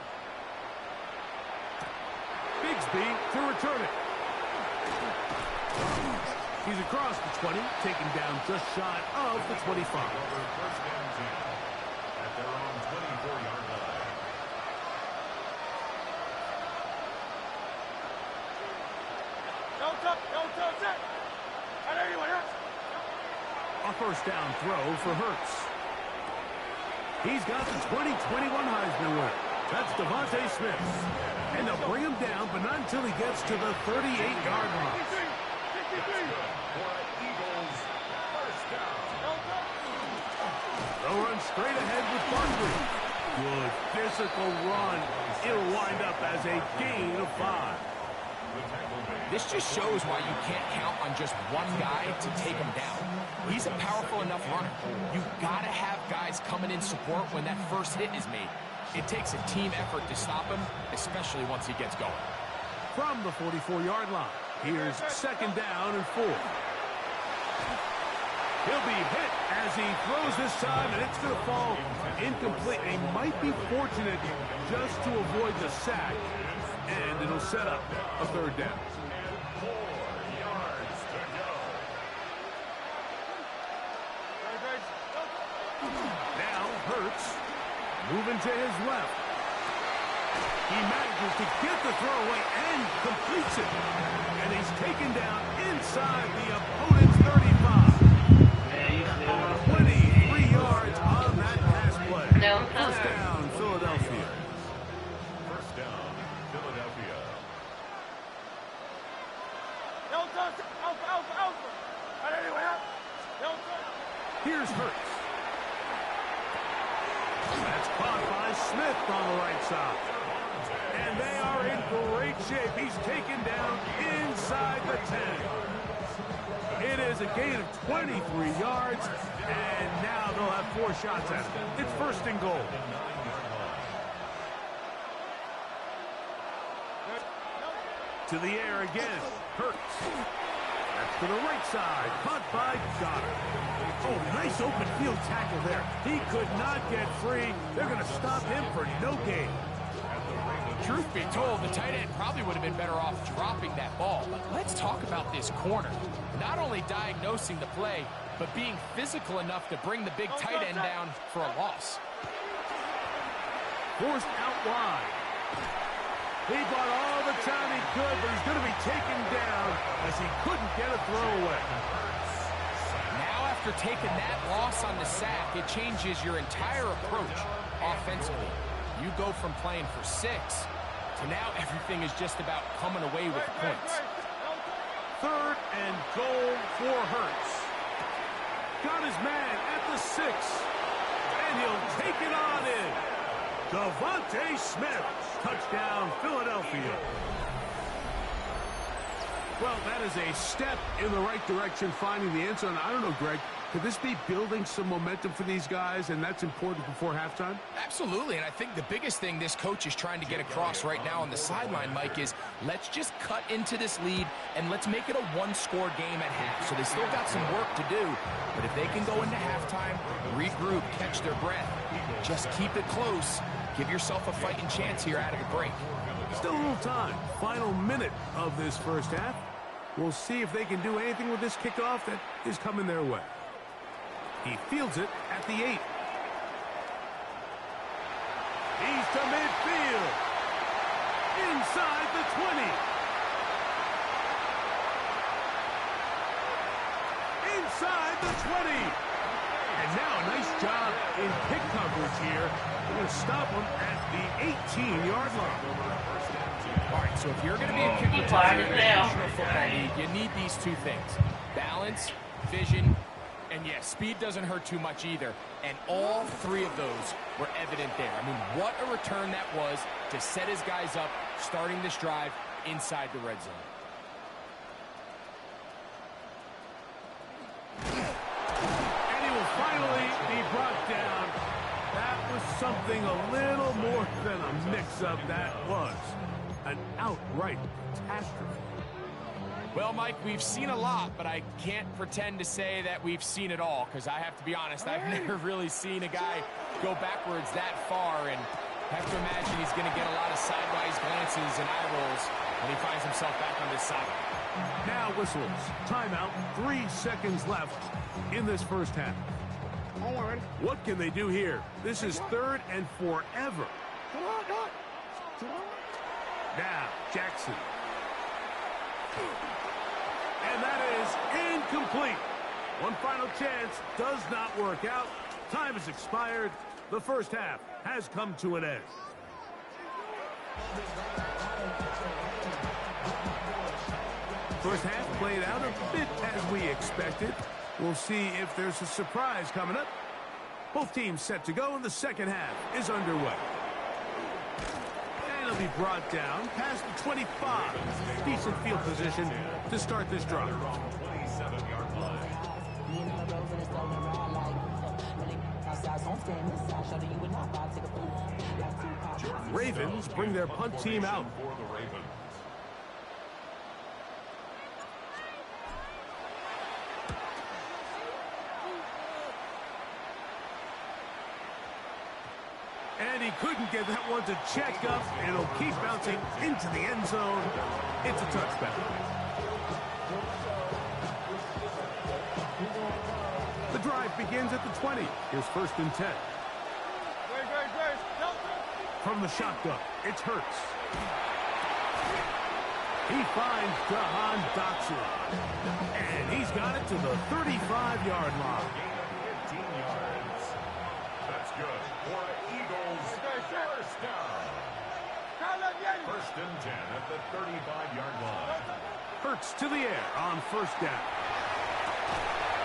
Bigsby to return it. He's across the 20, taken down just shy of the 25.
First and 10 at their own 24-yard line.
A 1st down throw for Hurts. He's got the 2021 Heisman winner. That's Devontae Smith. And they'll bring him down, but not until he gets to the 38-yard line. They'll run straight ahead with Barkley. Good physical run. It'll wind up as a gain of 5.
This just shows why you can't count on just one guy to take him down. He's a powerful enough runner. You've got to have guys coming in support when that first hit is made. It takes a team effort to stop him, especially once he gets going.
From the 44-yard line, here's 2nd down and 4. He'll be hit as he throws this time, and it's going to fall incomplete. He might be fortunate just to avoid the sack, and it'll set up a 3rd down.
4 yards to go.
Now Hurts moving to his left. He manages to get the throw away and completes it. And he's taken down inside the opponent's 35. 23 yards on that pass play. First down, Philadelphia.
First down, Philadelphia.
Here's Hurts. That's caught by Smith on the right side. And they are in great shape. He's taken down inside the 10. It is a gain of 23 yards, and now they'll have 4 shots at it. It's 1st and goal. To the air again. Hurts. That's to the right side. Caught by Goddard. Oh, nice open field tackle there. He could not get free. They're going to stop him for no gain.
Truth be told, the tight end probably would have been better off dropping that ball. But let's talk about this corner. Not only diagnosing the play, but being physical enough to bring the big tight end down for a loss.
Forced out wide. He bought all the time he could, but he's going to be taken down as he couldn't get a throwaway.
Now, after taking that loss on the sack, it changes your entire approach offensively. You go from playing for 6 to now everything is just about coming away with points.
3rd and goal for Hurts. Got his man at the 6, and he'll take it on in. Devontae Smith, touchdown Philadelphia. Well, that is a step in the right direction, finding the end zone. I don't know, Greg, could this be building some momentum for these guys, and that's important before halftime?
Absolutely, and I think the biggest thing this coach is trying to get across right now on the sideline, Mike, is let's just cut into this lead, and let's make it a one-score game at half. So they still got some work to do, but if they can go into halftime, regroup, catch their breath, just keep it close, give yourself a fighting chance here out of the break.
Still a little time. Final minute of this first half. We'll see if they can do anything with this kickoff that is coming their way. He fields it at the 8. He's to midfield. Inside the 20. Inside the 20. And now a nice job in pick coverage here. They're going to stop him at the 18-yard line.
All right, so if you're going to be a kick returner in the National Football League, you need these 2 things. Balance, vision, and yes, speed doesn't hurt too much either. And all 3 of those were evident there. I mean, what a return that was to set his guys up, starting this drive inside the red zone.
And he will finally be brought down. That was something a little more than a mix-up. That was an outright catastrophe.
Well, Mike, we've seen a lot, but I can't pretend to say that we've seen it all, because I have to be honest, I've never really seen a guy go backwards that far, and have to imagine he's going to get a lot of sidewise glances and eye rolls when he finds himself back on this side.
Now whistles. Timeout. 3 seconds left in this first half. What can they do here? This is 3rd and forever. Now, Jackson. And that is incomplete. One final chance does not work out. Time has expired. The first half has come to an end. First half played out a bit as we expected. We'll see if there's a surprise coming up. Both teams set to go, and the second half is underway. And He'll be brought down past the 25. Decent field position to start this drive.
27-yard line.
Ravens bring their punt team out.
For the Ravens.
And he couldn't get that one to check up. It'll keep bouncing into the end zone. It's a touchback. The drive begins at the 20. Here's 1st and 10. From the shotgun, it's Hurts. He finds Jahan Dotson. And he's got it to the 35-yard line.
15 yards. That's good. For the Eagles, first down. 1st and 10 at the 35-yard line.
Hurts to the air on 1st down.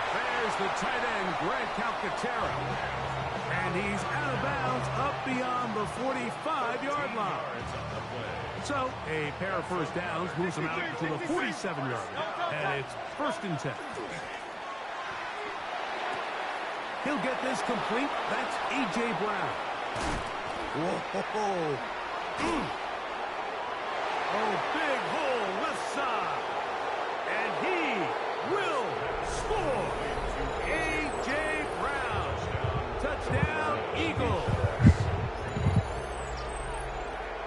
There's the tight end, Grant Calcaterra. And he's out of bounds up beyond the 45-yard line. So a pair of 1st downs moves him out to the 47-yard line. And it's 1st and 10. He'll get this complete. That's A.J. Brown. Whoa. Oh, big hole left side. And he will score. A.J. Brown. Touchdown, Eagles.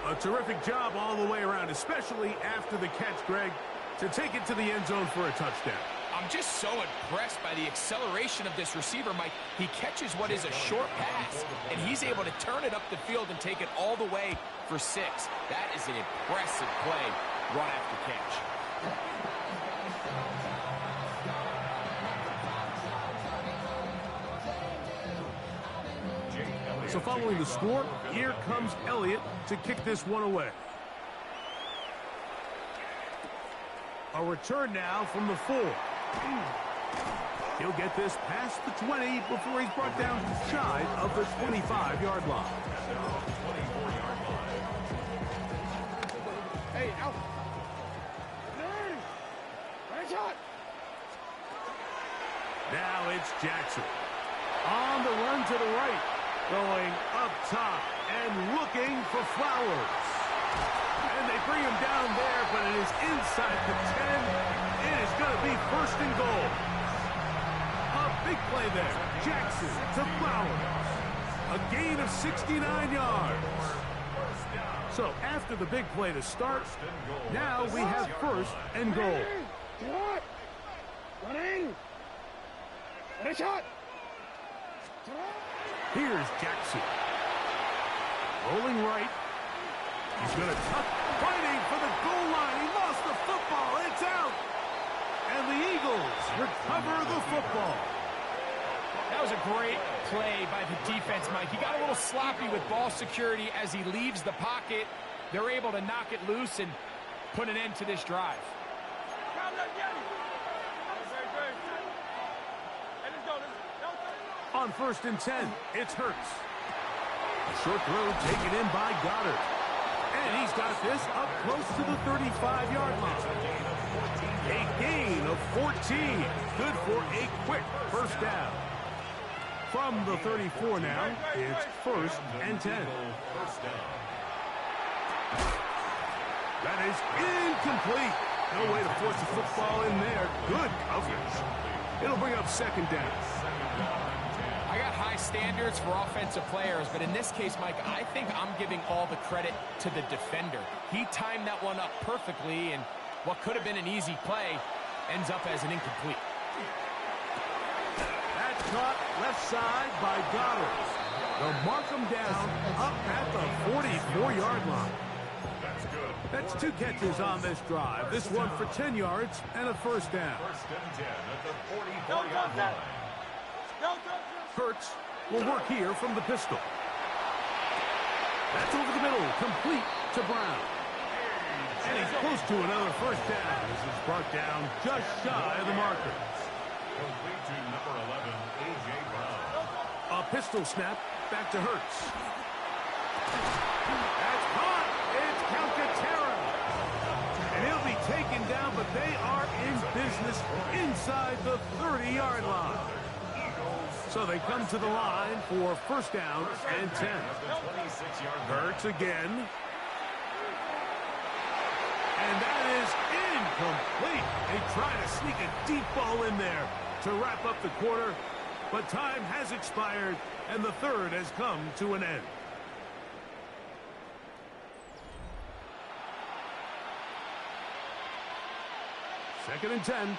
A terrific job all the way around, especially after the catch, Greg, to take it to the end zone for a touchdown.
I'm just so impressed by the acceleration of this receiver, Mike. He catches what is a short pass, and he's able to turn it up the field and take it all the way for 6. That is an impressive play, run after catch.
So following the score, here comes Elliott to kick this one away. A return now from the 4. He'll get this past the 20 before he's brought down shy of the 25-yard line.
Hey, out.
Now it's Jackson. On the run to the right. Going up top and looking for Flowers. And they bring him down there, but it is inside the 10. It is going to be 1st and goal. A big play there. Jackson to Flowers. A gain of 69 yards. So after the big play to start, now we have 1st and goal.
Running. And a shot.
Here's Jackson. Rolling right. He's going to tuck, fighting for the goal line. He lost the football. It's out. And the Eagles recover the football.
That was a great play by the defense, Mike. He got a little sloppy with ball security as he leaves the pocket. They're able to knock it loose and put an end to this drive.
On 1st and 10, it's Hurts. A short throw taken in by Goddard. And he's got this up close to the 35-yard line. A gain of 14. Good for a quick 1st down. From the 34 now, it's 1st and 10. That is incomplete. No way to force the football in there. Good coverage. It'll bring up 2nd down.
I got high standards for offensive players, but in this case, Mike, I think I'm giving all the credit to the defender. He timed that one up perfectly, and what could have been an easy play ends up as an incomplete.
That's caught left side by Goddard. They'll mark him down up at the 44-yard line.
That's good.
That's 2 catches on this drive. This one for 10 yards and a 1st down.
1st and 10 at the 44-yard line.
Hurts will work here from the pistol. That's over the middle, complete to Brown. And he's close to another 1st down. This is brought down just shy of the marker.
Complete to number 11, A.J. Brown.
A pistol snap back to Hurts. That's caught. It's taken down, but they are in business inside the 30-yard line. So they come to the line for first down and 10. Hurts again. And that is incomplete. They try to sneak a deep ball in there to wrap up the quarter, but time has expired, and the third has come to an end. Second and 10.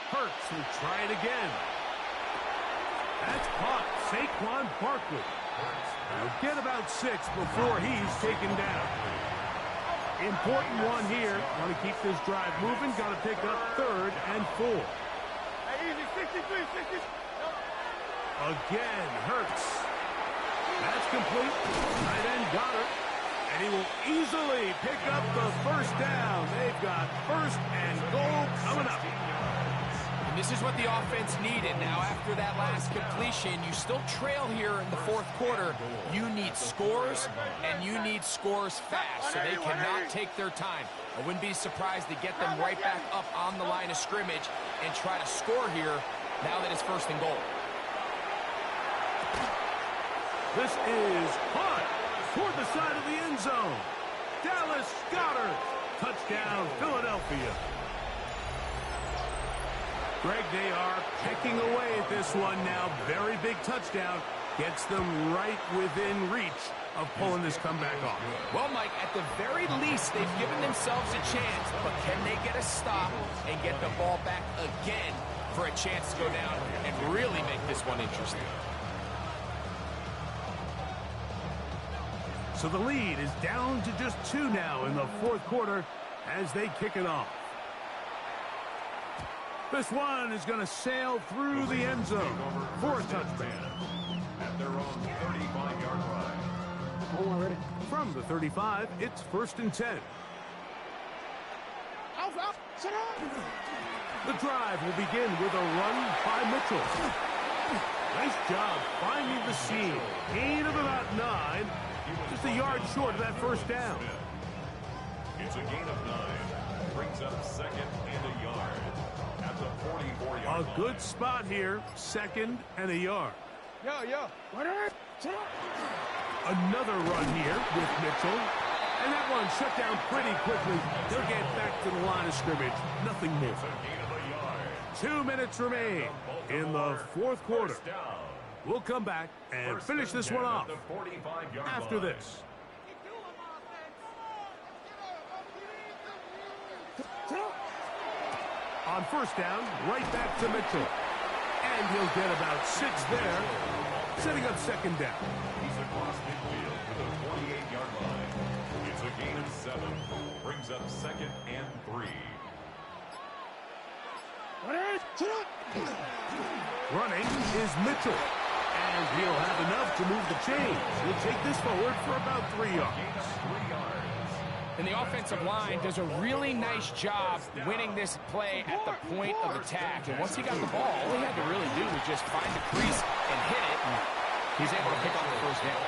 Hurts will try it again. That's caught. Saquon Barkley will get about 6 before he's taken down. Important one here. Want to keep this drive moving. Got to pick up 3rd and 4. Again, Hurts. That's complete. Tight end got it. And he will easily pick up the first down. They've got 1st and goal coming up.
And this is what the offense needed. Now, after that last completion, you still trail here in the 4th quarter. You need scores, and you need scores fast, so they cannot take their time. I wouldn't be surprised to get them right back up on the line of scrimmage and try to score here now that it's 1st and goal.
This is caught toward the side of the end zone. Dallas Goedert. Touchdown, Philadelphia. Greg, they are pecking away at this one now. Very big touchdown. Gets them right within reach of pulling this comeback off.
Well, Mike, at the very least, they've given themselves a chance, but can they get a stop and get the ball back again for a chance to go down and really make this one interesting?
So the lead is down to just 2 now in the 4th quarter as they kick it off. This one is going to sail through the end zone for a touchdown.
At their own 35-yard line.
From the 35, it's 1st and 10. The drive will begin with a run by Mitchell. Nice job finding the seam. Gain of about 9. Just a yard short of that first down.
It's a gain of 9. Brings up 2nd and a yard. At the 44-yard line.
A good spot here. 2nd and a yard. Another run here with Mitchell. And that one shut down pretty quickly. They'll get back to the line of scrimmage. Nothing more. 2 minutes remain in the 4th quarter. We'll come back and finish this one off after this. On first down, right back to Mitchell. And he'll get about 6 there, setting up 2nd down.
He's across midfield to the 28-yard line. It's a gain of 7. Brings up 2nd and 3.
Running is Mitchell. And he'll have enough to move the chains. He'll take this forward for about 3 yards.
And the offensive line does a really nice job winning this play at the point of attack. And once he got the ball, all he had to really do was just find the crease and hit it. And he's able to pick up the first down.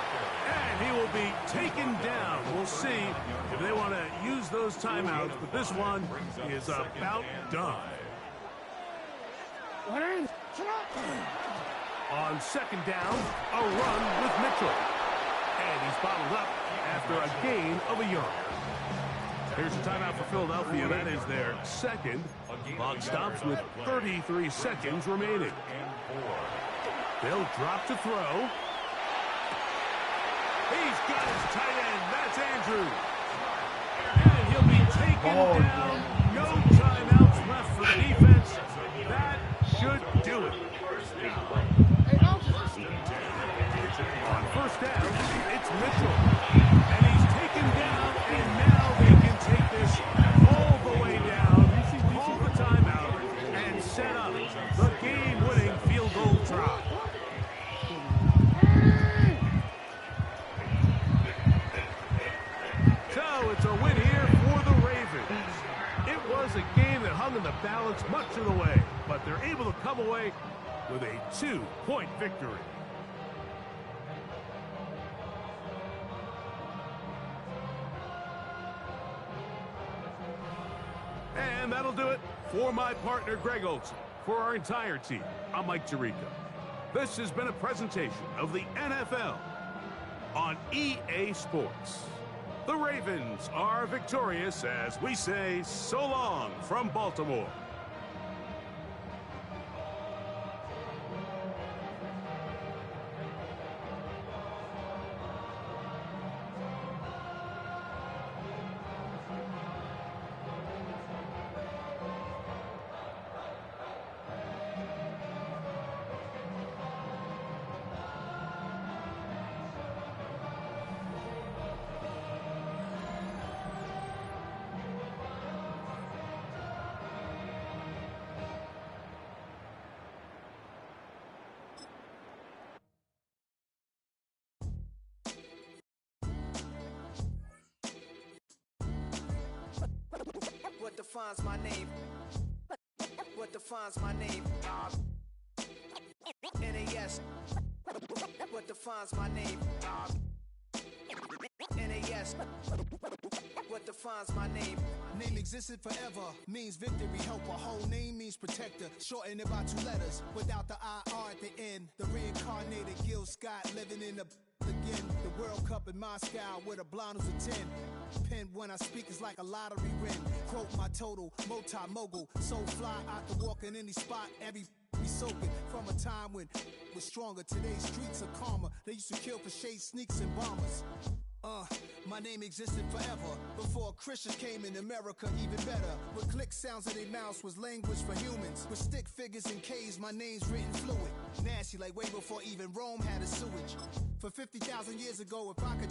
And he will be taken down. We'll see if they want to use those timeouts. But this one is about done. On 2nd down, a run with Mitchell. And he's bottled up after a gain of a yard. Here's a timeout for Philadelphia. That is their 2nd. Clock stops with 33 seconds remaining. They'll drop to throw. He's got his tight end. That's Andrews. And he'll be taken down. No timeouts left for the defense. That should do it. On first down, it's Mitchell. And he's taken down, and now they can take this all the way down, call the timeout, and set up the game-winning field goal try. So it's a win here for the Ravens. It was a game that hung in the balance much of the way, but they're able to come away with a 2-point victory. And that'll do it for my partner, Greg Olson. For our entire team, I'm Mike Tirico. This has been a presentation of the NFL on EA Sports. The Ravens are victorious as we say so long from Baltimore.
What defines my name? What defines my name? NAS. What defines my name? NAS. What defines my name?
Name existed forever, means victory, helper. Whole name means protector, shortened it by 2 letters, without the IR at the end. The reincarnated Gil Scott, living in the again. The World Cup in Moscow, with a blonde who's a 10. Pen when I speak is like a lottery win. Quote my total, multi-mogul, so fly I can walk in any spot, every be soaking from a time when was stronger. Today's streets are calmer. They used to kill for shade sneaks and bombers. My name existed forever before Christians came in America, even better. With click sounds in their mouths was language for humans. With stick figures and K's, my name's written fluid. Nasty like way before even Rome had a sewage. For 50,000 years ago, if I could